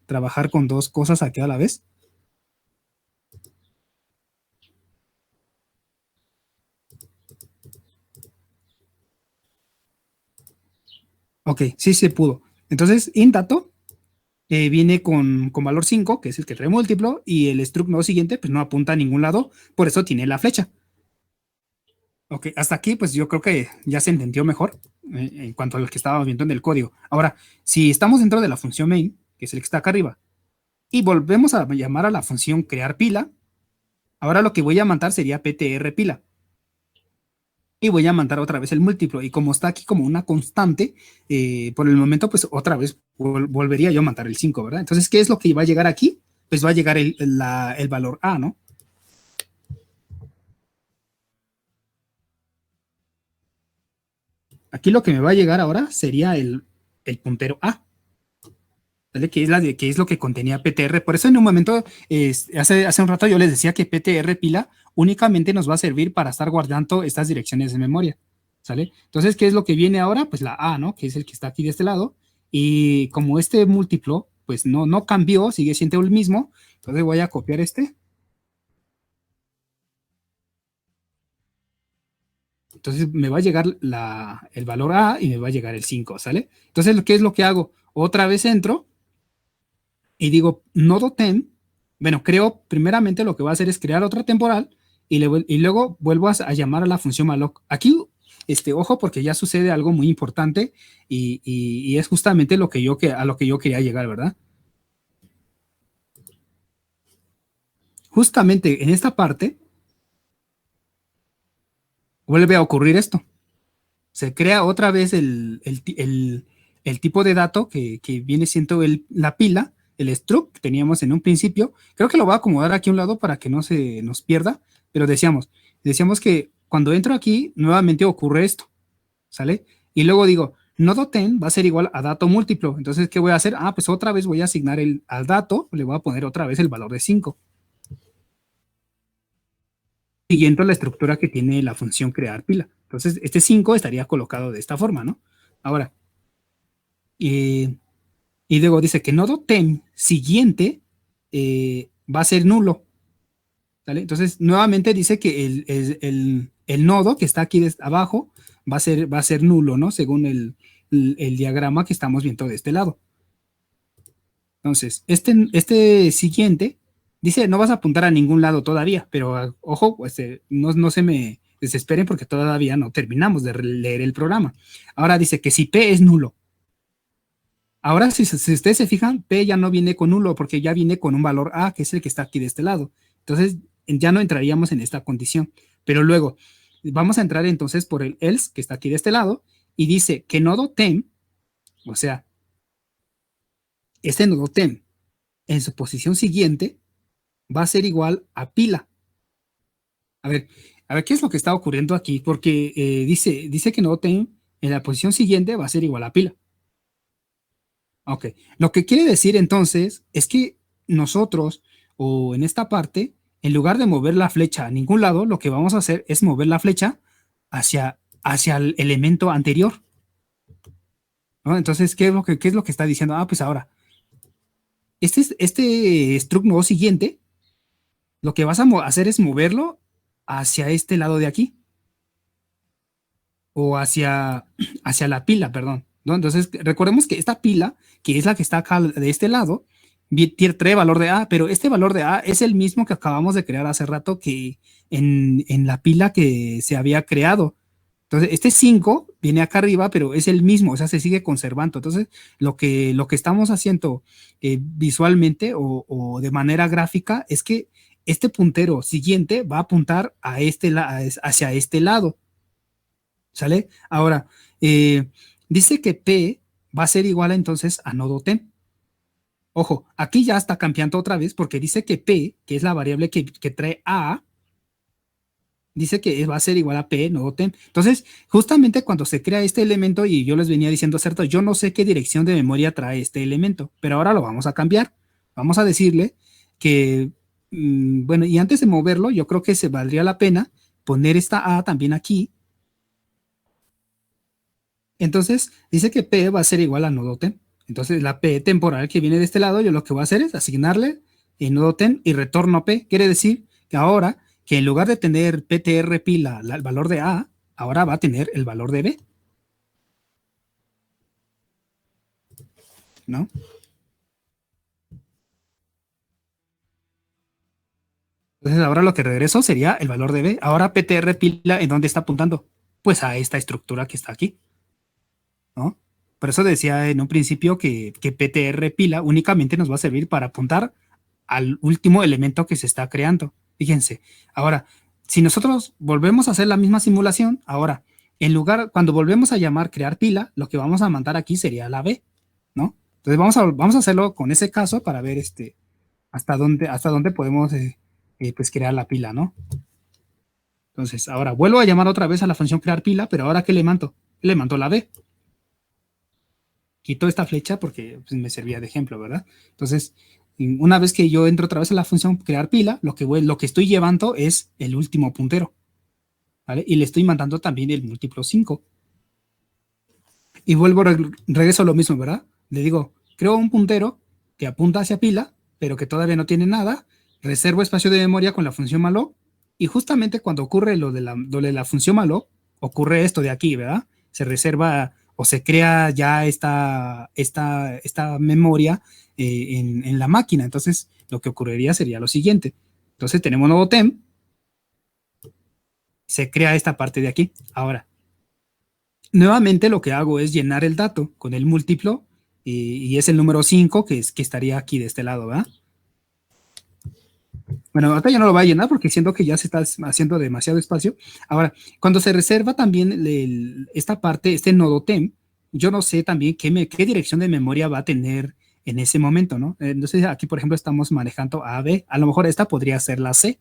trabajar con dos cosas aquí a la vez. Ok, sí se pudo. Entonces, inDato viene con valor 5, que es el que trae múltiplo, y el struct no siguiente, pues no apunta a ningún lado, por eso tiene la flecha. Ok, hasta aquí pues yo creo que ya se entendió mejor en cuanto a lo que estábamos viendo en el código. Ahora, si estamos dentro de la función main, que es el que está acá arriba, y volvemos a llamar a la función crear pila, ahora lo que voy a mandar sería ptr pila. Y voy a mandar otra vez el múltiplo. Y como está aquí como una constante, por el momento pues otra vez volvería yo a mandar el 5, ¿verdad? Entonces, ¿qué es lo que va a llegar aquí? Pues va a llegar el valor A, ¿no? Aquí lo que me va a llegar ahora sería el puntero A. ¿Vale? Que es lo que contenía PTR. Por eso en un momento, hace un rato yo les decía que PTR pila únicamente nos va a servir para estar guardando estas direcciones de memoria. ¿Sale? Entonces, ¿qué es lo que viene ahora? Pues la A, ¿no? Que es el que está aquí de este lado. Y como este múltiplo, pues no cambió, sigue siendo el mismo. Entonces voy a copiar este. Entonces me va a llegar el valor A y me va a llegar el 5, ¿sale? Entonces, ¿qué es lo que hago? Otra vez entro y digo nodo tem, bueno, creo primeramente lo que va a hacer es crear otra temporal y luego vuelvo a llamar a la función malloc. Aquí, ojo, porque ya sucede algo muy importante y es justamente a lo que yo quería llegar, ¿verdad? Justamente en esta parte vuelve a ocurrir esto. Se crea otra vez el tipo de dato que viene siendo la pila, el struct que teníamos en un principio. Creo que lo voy a acomodar aquí a un lado para que no se nos pierda, pero decíamos que cuando entro aquí, nuevamente ocurre esto, ¿sale? Y luego digo, nodo ten va a ser igual a dato múltiplo. Entonces, ¿qué voy a hacer? Pues otra vez voy a asignar al dato, le voy a poner otra vez el valor de 5, siguiendo la estructura que tiene la función crear pila. Entonces, este 5 estaría colocado de esta forma, ¿no? Ahora, y, y luego dice que nodo tem siguiente va a ser nulo. ¿Vale? Entonces, nuevamente dice que el nodo que está aquí abajo va a ser nulo, ¿no? Según el diagrama que estamos viendo de este lado. Entonces, este siguiente dice, no vas a apuntar a ningún lado todavía, pero ojo, pues, no se me desesperen porque todavía no terminamos de leer el programa. Ahora dice que si P es nulo. Ahora, si ustedes se fijan, P ya no viene con nulo porque ya viene con un valor A, que es el que está aquí de este lado. Entonces, ya no entraríamos en esta condición. Pero luego, vamos a entrar entonces por el else, que está aquí de este lado, y dice que nodo tem, o sea, este nodo tem, en su posición siguiente, va a ser igual a pila. A ver, ¿qué es lo que está ocurriendo aquí? Porque dice que nodo tem en la posición siguiente va a ser igual a pila. Ok, lo que quiere decir entonces es que nosotros, o en esta parte, en lugar de mover la flecha a ningún lado, lo que vamos a hacer es mover la flecha hacia el elemento anterior, ¿no? Entonces, qué es lo que está diciendo? Pues ahora, este struct nuevo siguiente, lo que vas a hacer es moverlo hacia este lado de aquí. o hacia la pila, perdón, ¿no? Entonces, recordemos que esta pila, que es la que está acá de este lado, trae valor de A, pero este valor de A es el mismo que acabamos de crear hace rato que en la pila que se había creado. Entonces, este 5 viene acá arriba, pero es el mismo, o sea, se sigue conservando. Entonces, lo que estamos haciendo visualmente o de manera gráfica es que este puntero siguiente va a apuntar hacia este lado. ¿Sale? Ahora, dice que P va a ser igual entonces a nodo TEM. Ojo, aquí ya está cambiando otra vez porque dice que P, que es la variable que trae A, dice que va a ser igual a P nodo TEM. Entonces, justamente cuando se crea este elemento, y yo les venía diciendo, cierto, yo no sé qué dirección de memoria trae este elemento, pero ahora lo vamos a cambiar. Vamos a decirle que, bueno, y antes de moverlo, yo creo que se valdría la pena poner esta A también aquí. Entonces, dice que P va a ser igual a nodo TEM. Entonces, la P temporal que viene de este lado, yo lo que voy a hacer es asignarle el nodo TEM y retorno P. Quiere decir que ahora, que en lugar de tener PTR pila el valor de A, ahora va a tener el valor de B. ¿No? Entonces, ahora lo que regreso sería el valor de B. Ahora PTR pila, ¿en dónde está apuntando? Pues a esta estructura que está aquí. ¿No? Por eso decía en un principio que PTR pila únicamente nos va a servir para apuntar al último elemento que se está creando. Fíjense, ahora, si nosotros volvemos a hacer la misma simulación, ahora, en lugar, cuando volvemos a llamar crear pila, lo que vamos a mandar aquí sería la B, ¿no? Entonces vamos a hacerlo con ese caso para ver hasta dónde podemos pues crear la pila, ¿no? Entonces, ahora vuelvo a llamar otra vez a la función crear pila, pero ahora ¿qué le mando? Le mando la B. Quito esta flecha porque pues, me servía de ejemplo, ¿verdad? Entonces, una vez que yo entro otra vez a la función crear pila, lo que estoy llevando es el último puntero, ¿vale? Y le estoy mandando también el múltiplo 5. Y regreso a lo mismo, ¿verdad? Le digo, creo un puntero que apunta hacia pila, pero que todavía no tiene nada, reservo espacio de memoria con la función malloc, y justamente cuando ocurre lo de la función malloc, ocurre esto de aquí, ¿verdad? Se reserva o se crea ya esta memoria en la máquina. Entonces, lo que ocurriría sería lo siguiente. Entonces, tenemos nodo TEM, se crea esta parte de aquí. Ahora, nuevamente lo que hago es llenar el dato con el múltiplo y es el número 5 que estaría aquí de este lado, ¿verdad? Bueno, ahorita ya no lo voy a llenar porque siento que ya se está haciendo demasiado espacio. Ahora, cuando se reserva también esta parte, este nodo TEM, yo no sé también qué dirección de memoria va a tener en ese momento, ¿no? Entonces aquí, por ejemplo, estamos manejando A, B. A lo mejor esta podría ser la C.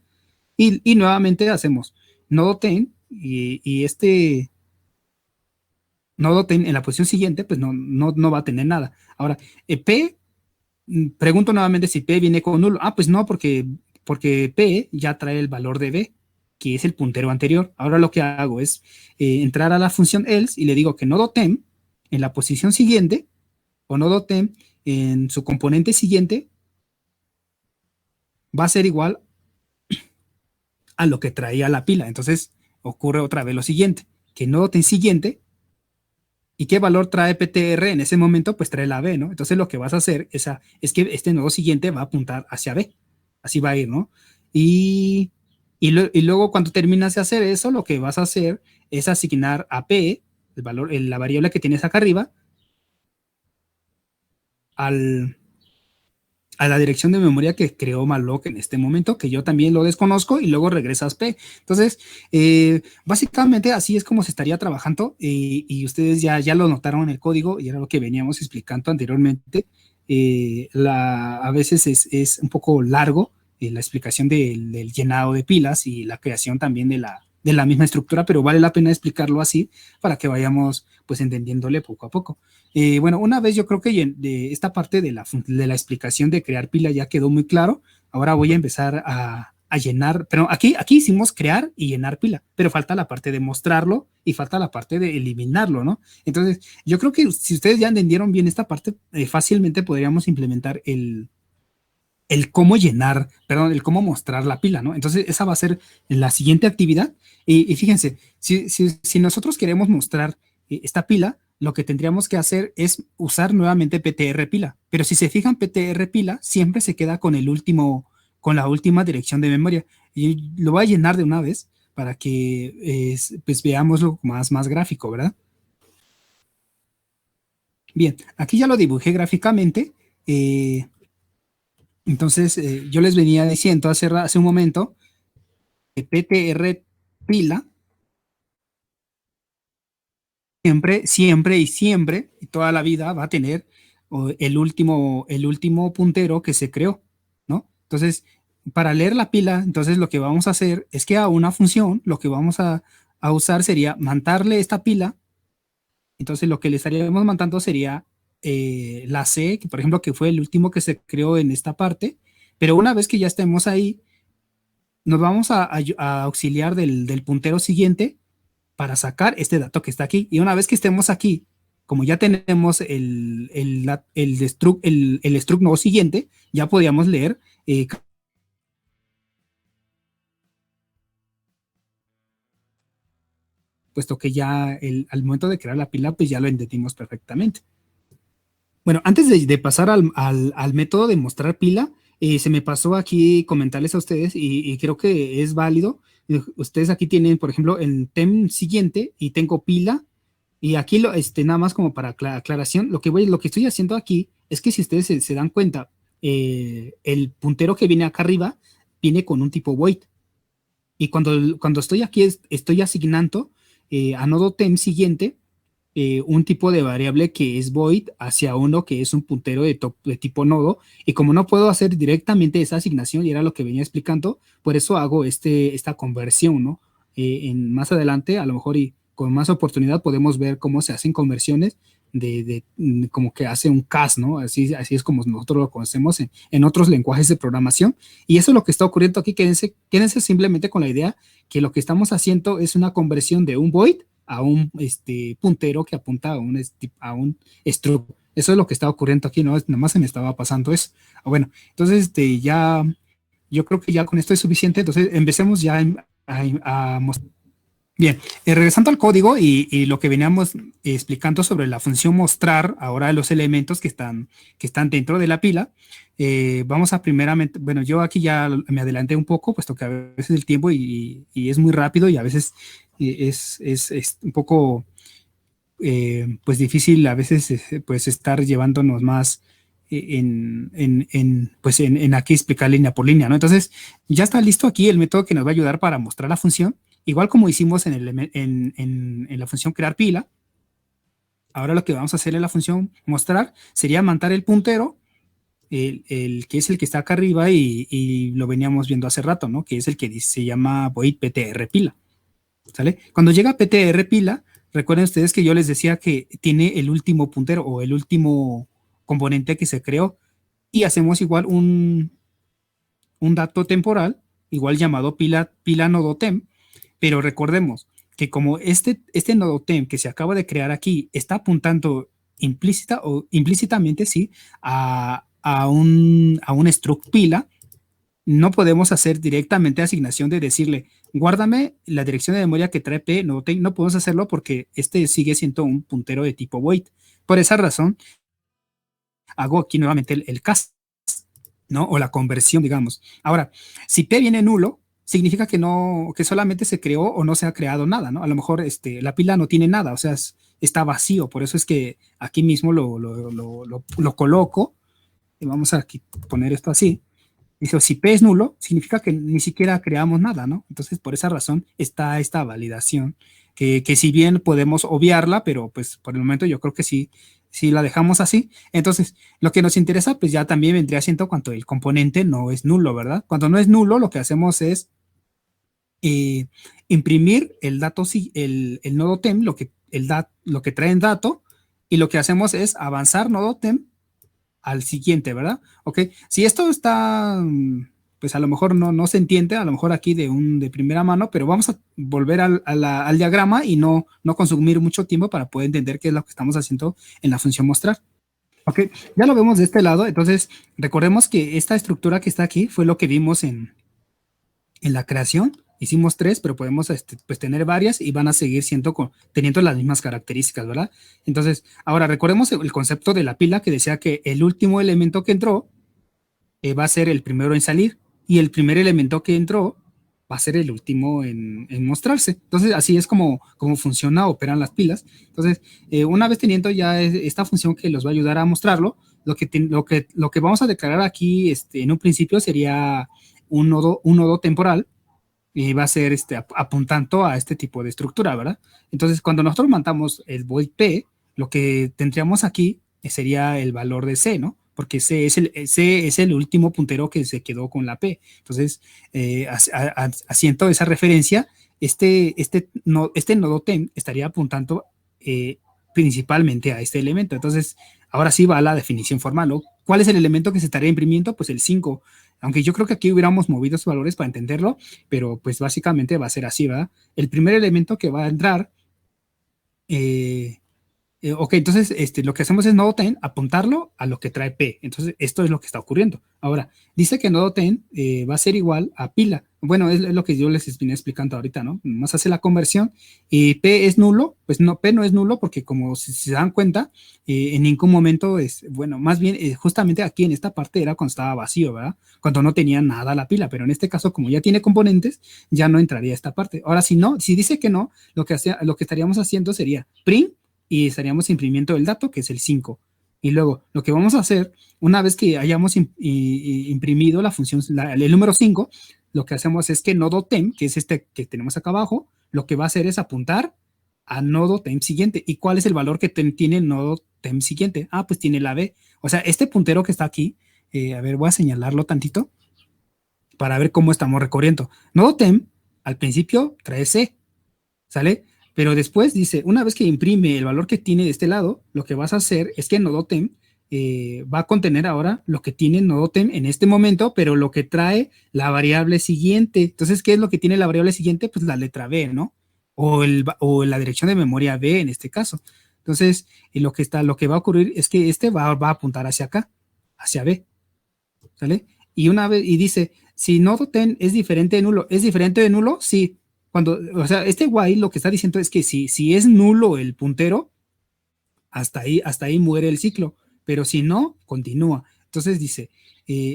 Y nuevamente hacemos nodo TEM y este nodo TEM en la posición siguiente, pues no va a tener nada. Ahora, P, pregunto nuevamente si P viene con nulo. Ah, pues no, porque P ya trae el valor de B, que es el puntero anterior. Ahora lo que hago es entrar a la función else y le digo que nodo TEM en la posición siguiente o nodo TEM en su componente siguiente va a ser igual a lo que traía la pila. Entonces ocurre otra vez lo siguiente, que nodo TEM siguiente. ¿Y qué valor trae PTR en ese momento? Pues trae la B, ¿no? Entonces lo que vas a hacer es que este nodo siguiente va a apuntar hacia B. Así va a ir, ¿no? Y luego cuando terminas de hacer eso, lo que vas a hacer es asignar a P, el valor, la variable que tienes acá arriba, al, a la dirección de memoria que creó malloc en este momento, que yo también lo desconozco, y luego regresas P. Entonces, básicamente así es como se estaría trabajando, y ustedes ya lo notaron en el código, y era lo que veníamos explicando anteriormente. A veces es un poco largo la explicación del llenado de pilas y la creación también de la misma estructura, pero vale la pena explicarlo así para que vayamos pues entendiéndole poco a poco. Bueno, una vez yo creo que de esta parte de la explicación de crear pila ya quedó muy claro. Ahora voy a empezar a llenar, pero aquí hicimos crear y llenar pila, pero falta la parte de mostrarlo y falta la parte de eliminarlo, ¿no? Entonces, yo creo que si ustedes ya entendieron bien esta parte, fácilmente podríamos implementar el el cómo llenar, perdón, el cómo mostrar la pila, ¿no? Entonces, esa va a ser la siguiente actividad. Y fíjense, si nosotros queremos mostrar esta pila, lo que tendríamos que hacer es usar nuevamente PTR pila. Pero si se fijan, PTR pila siempre se queda con con la última dirección de memoria. Y lo voy a llenar de una vez para que pues veámoslo más gráfico, ¿verdad? Bien, aquí ya lo dibujé gráficamente. Entonces, yo les venía diciendo hace un momento que PTR pila siempre y toda la vida va a tener el último puntero que se creó, ¿no? Entonces, para leer la pila, entonces lo que vamos a hacer es que a una función lo que vamos a usar sería mandarle esta pila. Entonces, lo que le estaríamos mandando sería la C, que por ejemplo, que fue el último que se creó en esta parte, pero una vez que ya estemos ahí, nos vamos a auxiliar del puntero siguiente para sacar este dato que está aquí. Y una vez que estemos aquí, como ya tenemos el struct nodo siguiente, ya podíamos leer, puesto que ya al momento de crear la pila, pues ya lo entendimos perfectamente. Bueno, antes de pasar al método de mostrar pila, se me pasó aquí comentarles a ustedes y creo que es válido. Ustedes aquí tienen, por ejemplo, el tem siguiente y tengo pila. Y aquí nada más como para aclaración, lo que estoy haciendo aquí es que si ustedes se dan cuenta, el puntero que viene acá arriba viene con un tipo void. Y cuando estoy aquí, estoy asignando a nodo tem siguiente un tipo de variable que es void hacia uno que es un puntero de tipo nodo. Y como no puedo hacer directamente esa asignación, y era lo que venía explicando, por eso hago esta conversión, ¿no? Más adelante, a lo mejor y con más oportunidad, podemos ver cómo se hacen conversiones como que hace un cast, ¿no? Así es como nosotros lo conocemos en otros lenguajes de programación. Y eso es lo que está ocurriendo aquí. Quédense simplemente con la idea que lo que estamos haciendo es una conversión de un void a un puntero que apunta a un struct. Eso es lo que está ocurriendo aquí, ¿no? Nada más se me estaba pasando eso. Bueno, entonces ya, yo creo que ya con esto es suficiente. Entonces empecemos ya a mostrar. Bien, regresando al código y lo que veníamos explicando sobre la función mostrar ahora los elementos que están dentro de la pila, vamos a primeramente, bueno, yo aquí ya me adelanté un poco, puesto que a veces el tiempo y es muy rápido y a veces es un poco pues difícil a veces pues estar llevándonos más pues en aquí explicar línea por línea, ¿no? Entonces ya está listo aquí el método que nos va a ayudar para mostrar la función, igual como hicimos en la función crear pila. Ahora lo que vamos a hacer en la función mostrar sería mandar el puntero, el que es el que está acá arriba y lo veníamos viendo hace rato, ¿no? Que es el que se llama void ptr pila. ¿Sale? Cuando llega PTR pila, recuerden ustedes que yo les decía que tiene el último puntero o el último componente que se creó y hacemos igual un dato temporal, igual llamado pila nodo tem, pero recordemos que como este nodo tem que se acaba de crear aquí está apuntando implícita o implícitamente, sí, a un struct pila, no podemos hacer directamente asignación de decirle, guárdame la dirección de memoria que trae P, no podemos hacerlo porque este sigue siendo un puntero de tipo void. Por esa razón, hago aquí nuevamente el cast, ¿no? O la conversión, digamos. Ahora, si P viene nulo, significa que solamente se creó o no se ha creado nada, ¿no? A lo mejor la pila no tiene nada, o sea, está vacío, por eso es que aquí mismo lo coloco, y vamos a aquí poner esto así. Dice, si P es nulo, significa que ni siquiera creamos nada, ¿no? Entonces, por esa razón está esta validación, que si bien podemos obviarla, pero pues por el momento yo creo que sí la dejamos así. Entonces, lo que nos interesa, pues ya también vendría siendo cuando el componente no es nulo, ¿verdad? Cuando no es nulo, lo que hacemos es imprimir el dato, el nodo tem, lo que trae en dato, y lo que hacemos es avanzar nodo tem al siguiente, ¿verdad? Ok, si esto está, pues a lo mejor no se entiende, a lo mejor aquí de primera mano, pero vamos a volver al diagrama y no consumir mucho tiempo para poder entender qué es lo que estamos haciendo en la función mostrar. Ok, ya lo vemos de este lado, entonces recordemos que esta estructura que está aquí fue lo que vimos en la creación. Hicimos tres, pero podemos pues, tener varias y van a seguir teniendo las mismas características, ¿verdad? Entonces, ahora recordemos el concepto de la pila que decía que el último elemento que entró va a ser el primero en salir y el primer elemento que entró va a ser el último en mostrarse. Entonces, así es como funciona, operan las pilas. Entonces, una vez teniendo ya esta función que los va a ayudar a mostrarlo, lo que vamos a declarar aquí en un principio sería un nodo temporal y va a ser apuntando a este tipo de estructura, ¿verdad? Entonces, cuando nosotros mandamos el void P, lo que tendríamos aquí sería el valor de C, ¿no? Porque C es el último puntero que se quedó con la P. Entonces, haciendo esa referencia, este nodo TEM estaría apuntando principalmente a este elemento. Entonces, ahora sí va a la definición formal, ¿no? ¿Cuál es el elemento que se estaría imprimiendo? Pues el 5. Aunque yo creo que aquí hubiéramos movido esos valores para entenderlo, pero pues básicamente va a ser así, ¿verdad? El primer elemento que va a entrar, eh, ok, entonces lo que hacemos es nodo 10, apuntarlo a lo que trae P. Entonces, esto es lo que está ocurriendo. Ahora, dice que nodo 10 va a ser igual a pila. Bueno, es lo que yo les vine explicando ahorita, ¿no? Más hace la conversión y P es nulo. Pues no, P no es nulo porque como si se dan cuenta, en ningún momento es, bueno, más bien justamente aquí en esta parte era cuando estaba vacío, ¿verdad? Cuando no tenía nada la pila, pero en este caso, como ya tiene componentes, ya no entraría esta parte. Ahora, si no, si dice que no, lo que estaríamos haciendo sería print y estaríamos imprimiendo el dato, que es el 5. Y luego, lo que vamos a hacer, una vez que hayamos imprimido la función, el número 5, lo que hacemos es que nodo temp, que es este que tenemos acá abajo, lo que va a hacer es apuntar a nodo temp siguiente. ¿Y cuál es el valor que tiene el nodo temp siguiente? Ah, pues tiene la B. O sea, este puntero que está aquí, a ver, voy a señalarlo tantito para ver cómo estamos recorriendo. Nodo temp, al principio trae C, ¿sale? Pero después dice, una vez que imprime el valor que tiene de este lado, lo que vas a hacer es que NodoTem va a contener ahora lo que tiene NodoTem en este momento, pero lo que trae la variable siguiente. Entonces, ¿qué es lo que tiene la variable siguiente? Pues la letra B, ¿no? O la dirección de memoria B en este caso. Entonces, lo que va a ocurrir es que va a apuntar hacia acá, hacia B, ¿sale? Y dice, si nodo 10 es diferente de nulo, ¿es diferente de nulo? Sí. O sea, este while lo que está diciendo es que si es nulo el puntero, hasta ahí muere el ciclo, pero si no, continúa. Entonces dice,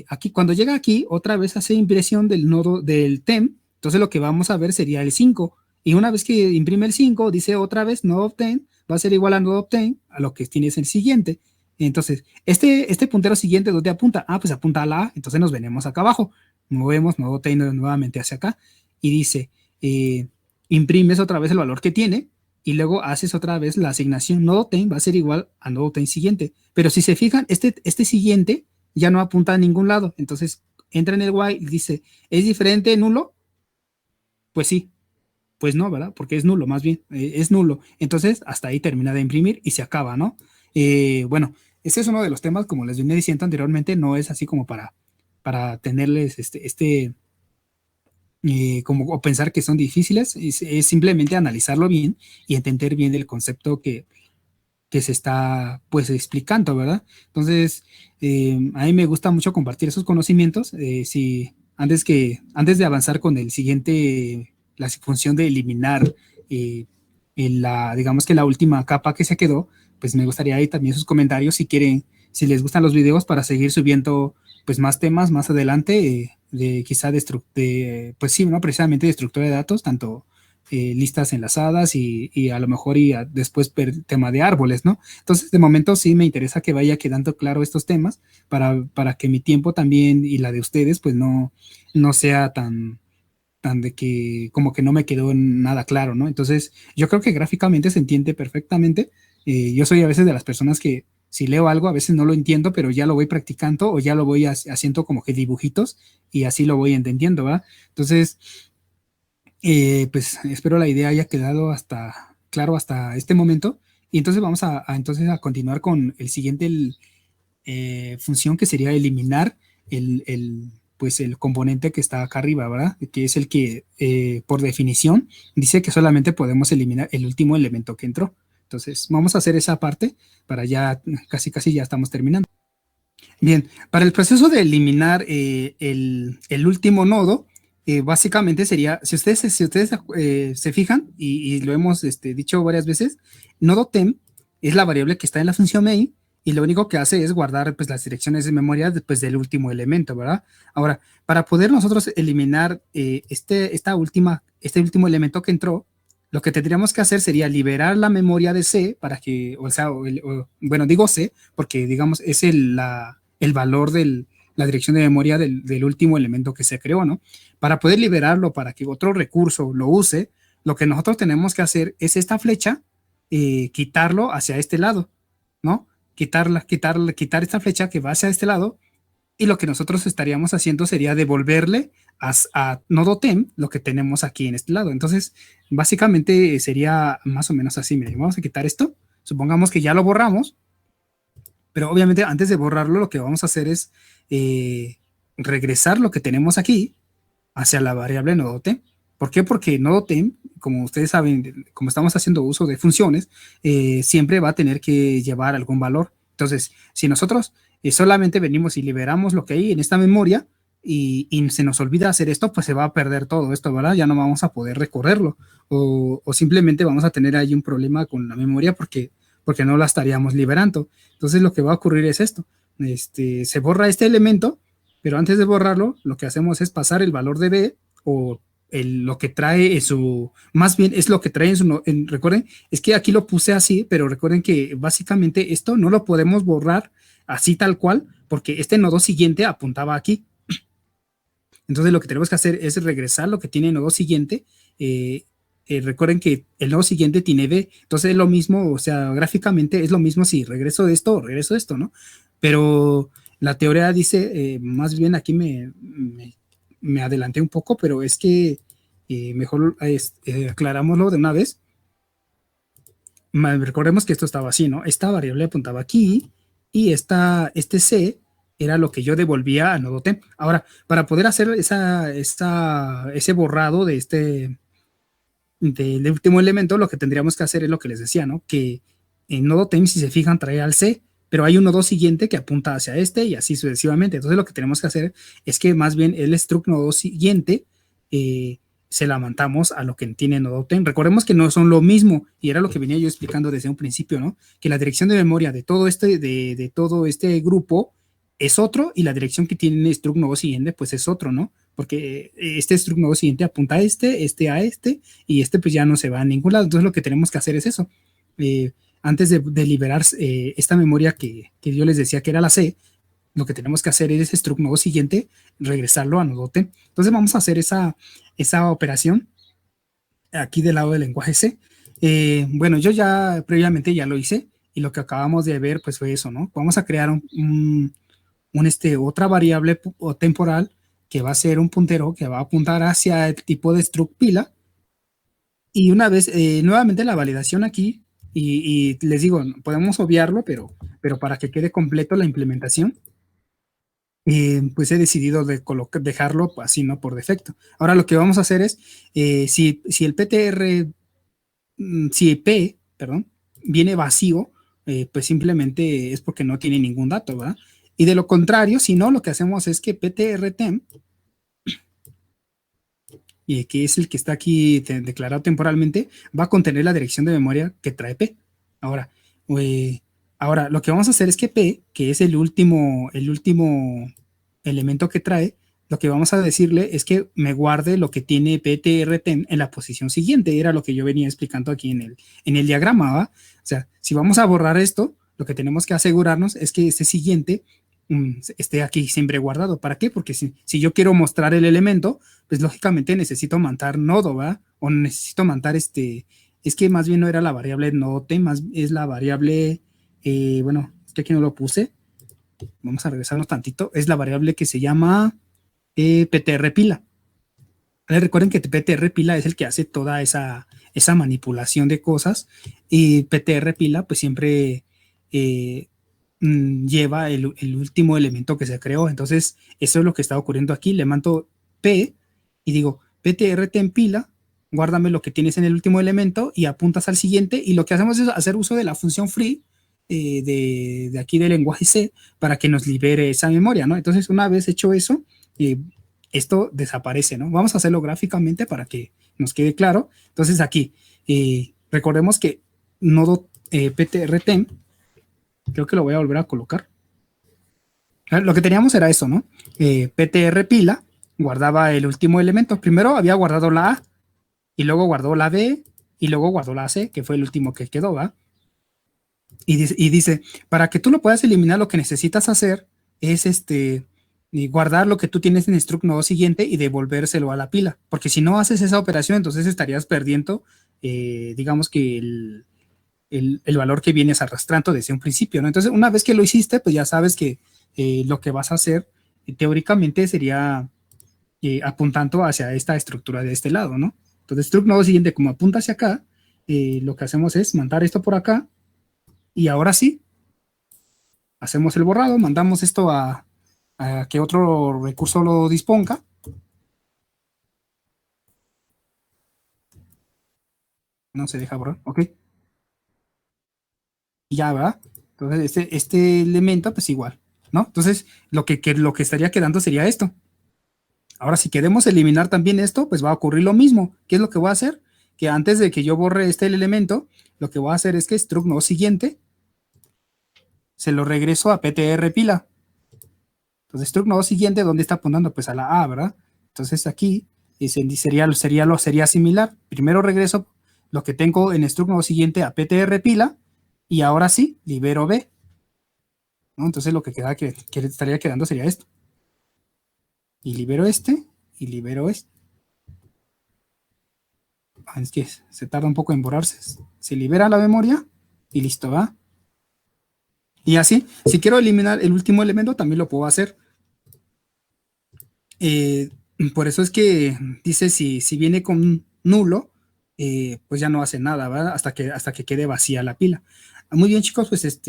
aquí, cuando llega aquí, otra vez hace impresión del nodo del tem, entonces lo que vamos a ver sería el 5. Y una vez que imprime el 5, dice otra vez nodo 10 va a ser igual a nodo 10, a lo que tienes el siguiente. Entonces, este puntero siguiente, ¿dónde apunta? Ah, pues apunta a la A, entonces nos venimos acá abajo, movemos nodo 10 nuevamente hacia acá y dice, eh, imprimes otra vez el valor que tiene y luego haces otra vez la asignación nodo 10 va a ser igual a nodo 10 siguiente. Pero si se fijan, este siguiente ya no apunta a ningún lado. Entonces entra en el while y dice, ¿es diferente nulo? Pues sí, pues no, ¿verdad? Porque es nulo, más bien, es nulo. Entonces hasta ahí termina de imprimir y se acaba, ¿no? Bueno, ese es uno de los temas, como les vine diciendo anteriormente, no es así como para tenerles como o pensar que son difíciles, es simplemente analizarlo bien y entender bien el concepto que se está pues explicando, ¿verdad? Entonces, a mí me gusta mucho compartir esos conocimientos. Si antes de avanzar con el siguiente, la función de eliminar digamos que la última capa que se quedó, pues me gustaría ahí también sus comentarios si quieren, si les gustan los videos para seguir subiendo pues más temas más adelante, de quizá pues sí, ¿no? Precisamente de estructura de datos, tanto listas enlazadas y a lo mejor después tema de árboles, ¿no? Entonces, de momento sí me interesa que vaya quedando claro estos temas para que mi tiempo también y la de ustedes pues no sea tan de que como que no me quedó nada claro, ¿no? Entonces, yo creo que gráficamente se entiende perfectamente. Yo soy a veces de las personas que si leo algo a veces no lo entiendo, pero ya lo voy practicando o ya lo voy haciendo como que dibujitos y así lo voy entendiendo, ¿va? Entonces, pues espero la idea haya quedado claro hasta este momento. Y entonces vamos entonces a continuar con el siguiente función que sería eliminar pues el componente que está acá arriba, ¿verdad? Que es el que por definición dice que solamente podemos eliminar el último elemento que entró. Entonces, vamos a hacer esa parte para ya, casi ya estamos terminando. Bien, para el proceso de eliminar el último nodo, básicamente sería, si ustedes se fijan, y lo hemos dicho varias veces, nodo temp es la variable que está en la función main, y lo único que hace es guardar pues, las direcciones de memoria después del último elemento, ¿verdad? Ahora, para poder nosotros eliminar este último elemento que entró, lo que tendríamos que hacer sería liberar la memoria de C para que, o sea, bueno, digo C porque, digamos, es el valor de la dirección de memoria del último elemento que se creó, ¿no? Para poder liberarlo, para que otro recurso lo use, lo que nosotros tenemos que hacer es esta flecha, quitarlo hacia este lado, ¿no? Quitar esta flecha que va hacia este lado, y lo que nosotros estaríamos haciendo sería devolverle a nodo temp lo que tenemos aquí en este lado. Entonces, básicamente sería más o menos así. Miren, vamos a quitar esto. Supongamos que ya lo borramos, pero obviamente antes de borrarlo lo que vamos a hacer es regresar lo que tenemos aquí hacia la variable nodo temp. ¿Por qué? Porque nodo temp, como ustedes saben, como estamos haciendo uso de funciones, siempre va a tener que llevar algún valor. Entonces, si nosotros solamente venimos y liberamos lo que hay en esta memoria y se nos olvida hacer esto, pues se va a perder todo esto, ¿verdad? Ya no vamos a poder recorrerlo, o simplemente vamos a tener ahí un problema con la memoria porque no la estaríamos liberando. Entonces lo que va a ocurrir es esto, se borra este elemento, pero antes de borrarlo, lo que hacemos es pasar el valor de B, o lo que trae en su, más bien es lo que trae en su, recuerden, es que aquí lo puse así, pero recuerden que básicamente esto no lo podemos borrar así tal cual, porque este nodo siguiente apuntaba aquí. Entonces lo que tenemos que hacer es regresar lo que tiene el nodo siguiente. Recuerden que el nodo siguiente tiene B, entonces es lo mismo, o sea, gráficamente es lo mismo si regreso de esto o regreso de esto, ¿no? Pero la teoría dice, más bien aquí me adelanté un poco, pero es que mejor aclarámoslo de una vez. Recordemos que esto estaba así, ¿no? Esta variable apuntaba aquí y este C era lo que yo devolvía a nodo temp. Ahora, para poder hacer ese borrado del último elemento, lo que tendríamos que hacer es lo que les decía, ¿no? Que en nodo temp, si se fijan, trae al C, pero hay un nodo siguiente que apunta hacia este y así sucesivamente. Entonces lo que tenemos que hacer es que más bien el struct nodo siguiente se la mandamos a lo que tiene nodo temp. Recordemos que no son lo mismo, y era lo que venía yo explicando desde un principio, ¿no? Que la dirección de memoria de todo este grupo es otro, y la dirección que tiene struct nodo siguiente pues es otro, ¿no? Porque este struct nodo siguiente apunta a este a este, y pues ya no se va a ningún lado. Entonces lo que tenemos que hacer es eso. Antes de liberar esta memoria que yo les decía que era la C, lo que tenemos que hacer es ese struct nodo siguiente, regresarlo a nodo temp. Entonces vamos a hacer esa operación aquí del lado del lenguaje C. Bueno, yo ya previamente ya lo hice, y lo que acabamos de ver pues fue eso, ¿no? Vamos a crear otra variable temporal que va a ser un puntero que va a apuntar hacia el tipo de struct pila, y una vez, nuevamente la validación aquí, y les digo, podemos obviarlo, pero para que quede completo la implementación, pues he decidido dejarlo así, ¿no? Por defecto. Ahora lo que vamos a hacer es, si el PTR, si P, perdón, viene vacío, pues simplemente es porque no tiene ningún dato, ¿verdad? Y de lo contrario, si no, lo que hacemos es que PTR-temp, que es el que está aquí declarado temporalmente, va a contener la dirección de memoria que trae P. Ahora, lo que vamos a hacer es que P, que es el último elemento que trae, lo que vamos a decirle es que me guarde lo que tiene PTR-temp en la posición siguiente. Era lo que yo venía explicando aquí en el diagrama, ¿va? O sea, si vamos a borrar esto, lo que tenemos que asegurarnos es que este siguiente esté aquí siempre guardado. ¿Para qué? Porque si yo quiero mostrar el elemento, pues lógicamente necesito mandar nodo, ¿va? O necesito mandar es que más bien no era la variable note, más es la variable, bueno, es que aquí no lo puse, vamos a regresarnos tantito, es la variable que se llama PTR pila. Recuerden que PTR pila es el que hace toda esa manipulación de cosas, y PTR pila pues siempre lleva el último elemento que se creó. Entonces eso es lo que está ocurriendo aquí. Le mando P y digo PTR tempila, guárdame lo que tienes en el último elemento y apuntas al siguiente, y lo que hacemos es hacer uso de la función free de aquí del lenguaje C para que nos libere esa memoria, ¿no? Entonces, una vez hecho eso, esto desaparece, ¿no? Vamos a hacerlo gráficamente para que nos quede claro. Entonces, aquí, recordemos que nodo ptrtem, creo que lo voy a volver a colocar. Lo que teníamos era eso, ¿no? ptr pila guardaba el último elemento. Primero había guardado la A, y luego guardó la B, y luego guardó la C, que fue el último que quedó, ¿va? Y dice, para que tú lo puedas eliminar, lo que necesitas hacer es y guardar lo que tú tienes en struct nodo siguiente y devolvérselo a la pila, porque si no haces esa operación, entonces estarías perdiendo, digamos que el valor que vienes arrastrando desde un principio, ¿no? Entonces, una vez que lo hiciste, pues ya sabes que lo que vas a hacer teóricamente sería apuntando hacia esta estructura de este lado, ¿no? Entonces, struct nodo siguiente, como apunta hacia acá, lo que hacemos es mandar esto por acá, y ahora sí, hacemos el borrado, mandamos esto a que otro recurso lo disponga. No se deja borrar, ok. Y ya, ¿verdad? Entonces, este elemento, pues igual, ¿no? Entonces, lo que estaría quedando sería esto. Ahora, si queremos eliminar también esto, pues va a ocurrir lo mismo. ¿Qué es lo que voy a hacer? Que antes de que yo borre el elemento, lo que voy a hacer es que struct nodo siguiente se lo regreso a ptr pila. Entonces, struct nodo siguiente, ¿dónde está apuntando? Pues a la A, ¿verdad? Entonces, aquí sería similar. Primero regreso lo que tengo en struct nodo siguiente a ptr pila, y ahora sí, libero B, ¿no? Entonces, lo que estaría quedando sería esto. Y libero y libero este. Es que se tarda un poco en borrarse. Se libera la memoria y listo, ¿va? Y así, si quiero eliminar el último elemento, también lo puedo hacer. Por eso es que dice si viene con nulo, pues ya no hace nada, ¿verdad? Hasta que quede vacía la pila. Muy bien, chicos, pues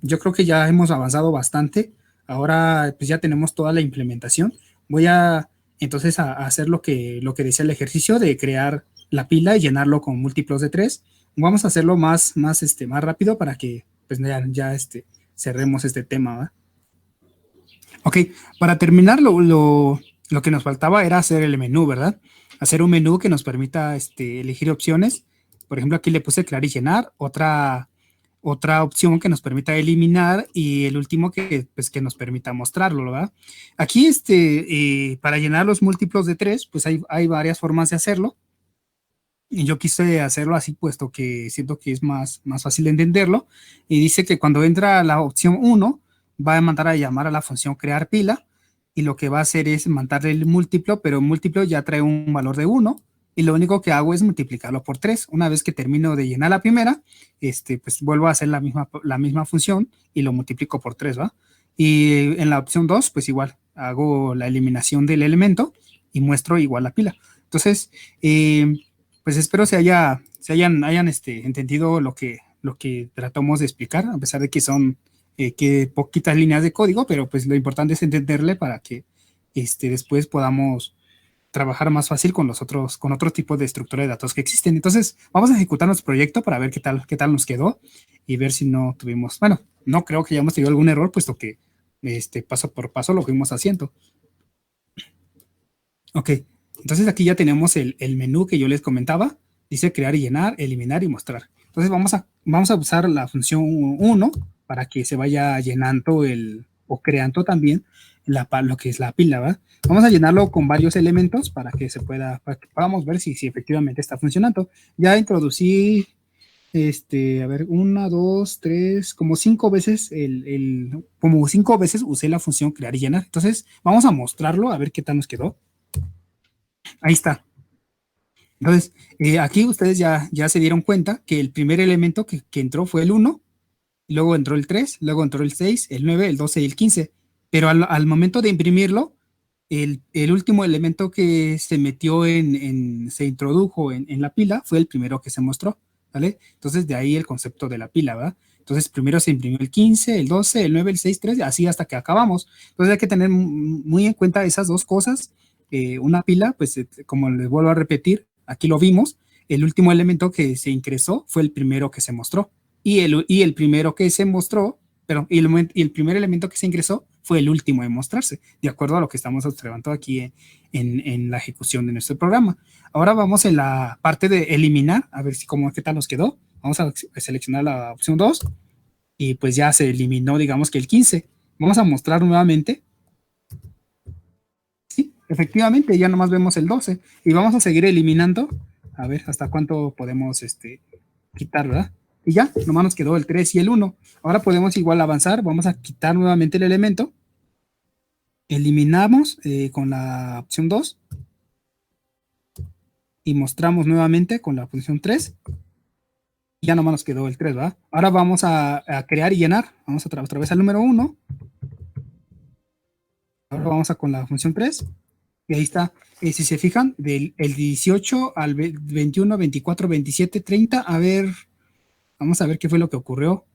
yo creo que ya hemos avanzado bastante. Ahora pues ya tenemos toda la implementación. Voy a entonces a hacer lo que decía el ejercicio de crear la pila y llenarlo con múltiplos de 3. Vamos a hacerlo más rápido para que pues ya cerremos este tema, ¿verdad? Ok, para terminar, lo que nos faltaba era hacer el menú, ¿verdad? Hacer un menú que nos permita elegir opciones. Por ejemplo, aquí le puse crear y llenar, otra opción que nos permita eliminar, y el último pues, que nos permita mostrarlo, ¿verdad? Aquí, para llenar los múltiplos de 3, pues hay varias formas de hacerlo. Y yo quise hacerlo así, puesto que siento que es más fácil de entenderlo. Y dice que cuando entra la opción 1, va a mandar a llamar a la función crear pila, y lo que va a hacer es mandarle el múltiplo, pero el múltiplo ya trae un valor de 1, y lo único que hago es multiplicarlo por 3. Una vez que termino de llenar la primera, pues vuelvo a hacer la misma función y lo multiplico por 3, ¿va? Y en la opción 2, pues igual, hago la eliminación del elemento y muestro igual la pila. Entonces, pues espero hayan entendido lo que tratamos de explicar, a pesar de que son que poquitas líneas de código, pero pues lo importante es entenderle para que después podamos trabajar más fácil con otros tipos de estructura de datos que existen. Entonces, vamos a ejecutar nuestro proyecto para ver qué tal nos quedó, y ver si no tuvimos, bueno, no creo que hayamos tenido algún error, puesto que paso por paso lo fuimos haciendo. Ok, entonces aquí ya tenemos el menú que yo les comentaba. Dice crear y llenar, eliminar y mostrar. Entonces vamos a usar la función 1 para que se vaya llenando o creando también lo que es la pila, ¿verdad? Vamos a llenarlo con varios elementos para que podamos ver si efectivamente está funcionando. Ya introducí, a ver, 1, 2, 3, como 5 veces como 5 veces usé la función crear y llenar. Entonces vamos a mostrarlo a ver qué tal nos quedó. Ahí está. Entonces, aquí ustedes ya se dieron cuenta que el primer elemento que entró fue el 1, luego entró el 3, luego entró el 6, el 9, el 12 y el 15. Pero al momento de imprimirlo, el último elemento que se metió se introdujo en la pila fue el primero que se mostró, ¿vale? Entonces, de ahí el concepto de la pila, ¿verdad? Entonces, primero se imprimió el 15, el 12, el 9, el 6, 3, así hasta que acabamos. Entonces, hay que tener muy en cuenta esas dos cosas. Una pila, pues, como les vuelvo a repetir, aquí lo vimos, el último elemento que se ingresó fue el primero que se mostró. Y el primero que se mostró, pero y el primer elemento que se ingresó fue el último en mostrarse, de acuerdo a lo que estamos observando aquí en la ejecución de nuestro programa. Ahora vamos en la parte de eliminar, a ver si qué tal nos quedó. Vamos a seleccionar la opción 2 y pues ya se eliminó, digamos que el 15. Vamos a mostrar nuevamente. Sí, efectivamente, ya nomás vemos el 12 y vamos a seguir eliminando. A ver hasta cuánto podemos quitar, ¿verdad? Y ya, nomás nos quedó el 3 y el 1. Ahora podemos igual avanzar, vamos a quitar nuevamente el elemento. Eliminamos con la opción 2 y mostramos nuevamente con la función 3. Y ya nomás nos quedó el 3, ¿verdad? Ahora vamos a crear y llenar. Vamos otra vez al número 1. Ahora vamos con la función 3. Y ahí está. Si se fijan, del el 18 al 21, 24, 27, 30. A ver, vamos a ver qué fue lo que ocurrió.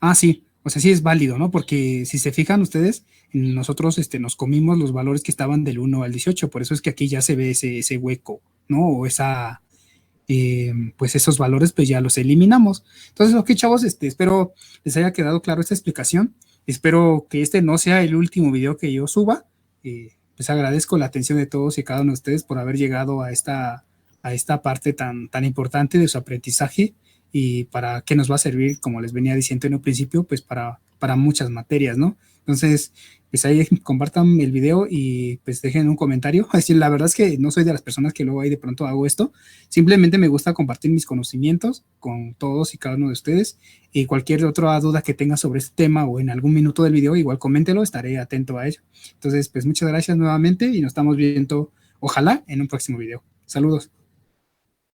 Ah, sí. O sea, sí es válido, ¿no? Porque si se fijan ustedes, nosotros nos comimos los valores que estaban del 1 al 18. Por eso es que aquí ya se ve ese hueco, ¿no? O pues esos valores pues ya los eliminamos. Entonces, ok, chavos, espero les haya quedado claro esta explicación. Espero que este no sea el último video que yo suba. Pues agradezco la atención de todos y cada uno de ustedes por haber llegado a esta parte tan importante de su aprendizaje y para qué nos va a servir, como les venía diciendo en un principio, pues para muchas materias, ¿no? Entonces, pues ahí compartan el video y pues dejen un comentario. Es decir, la verdad es que no soy de las personas que luego ahí de pronto hago esto. Simplemente me gusta compartir mis conocimientos con todos y cada uno de ustedes. Y cualquier otra duda que tengan sobre este tema o en algún minuto del video, igual coméntelo, estaré atento a ello. Entonces, pues muchas gracias nuevamente y nos estamos viendo, ojalá, en un próximo video. Saludos.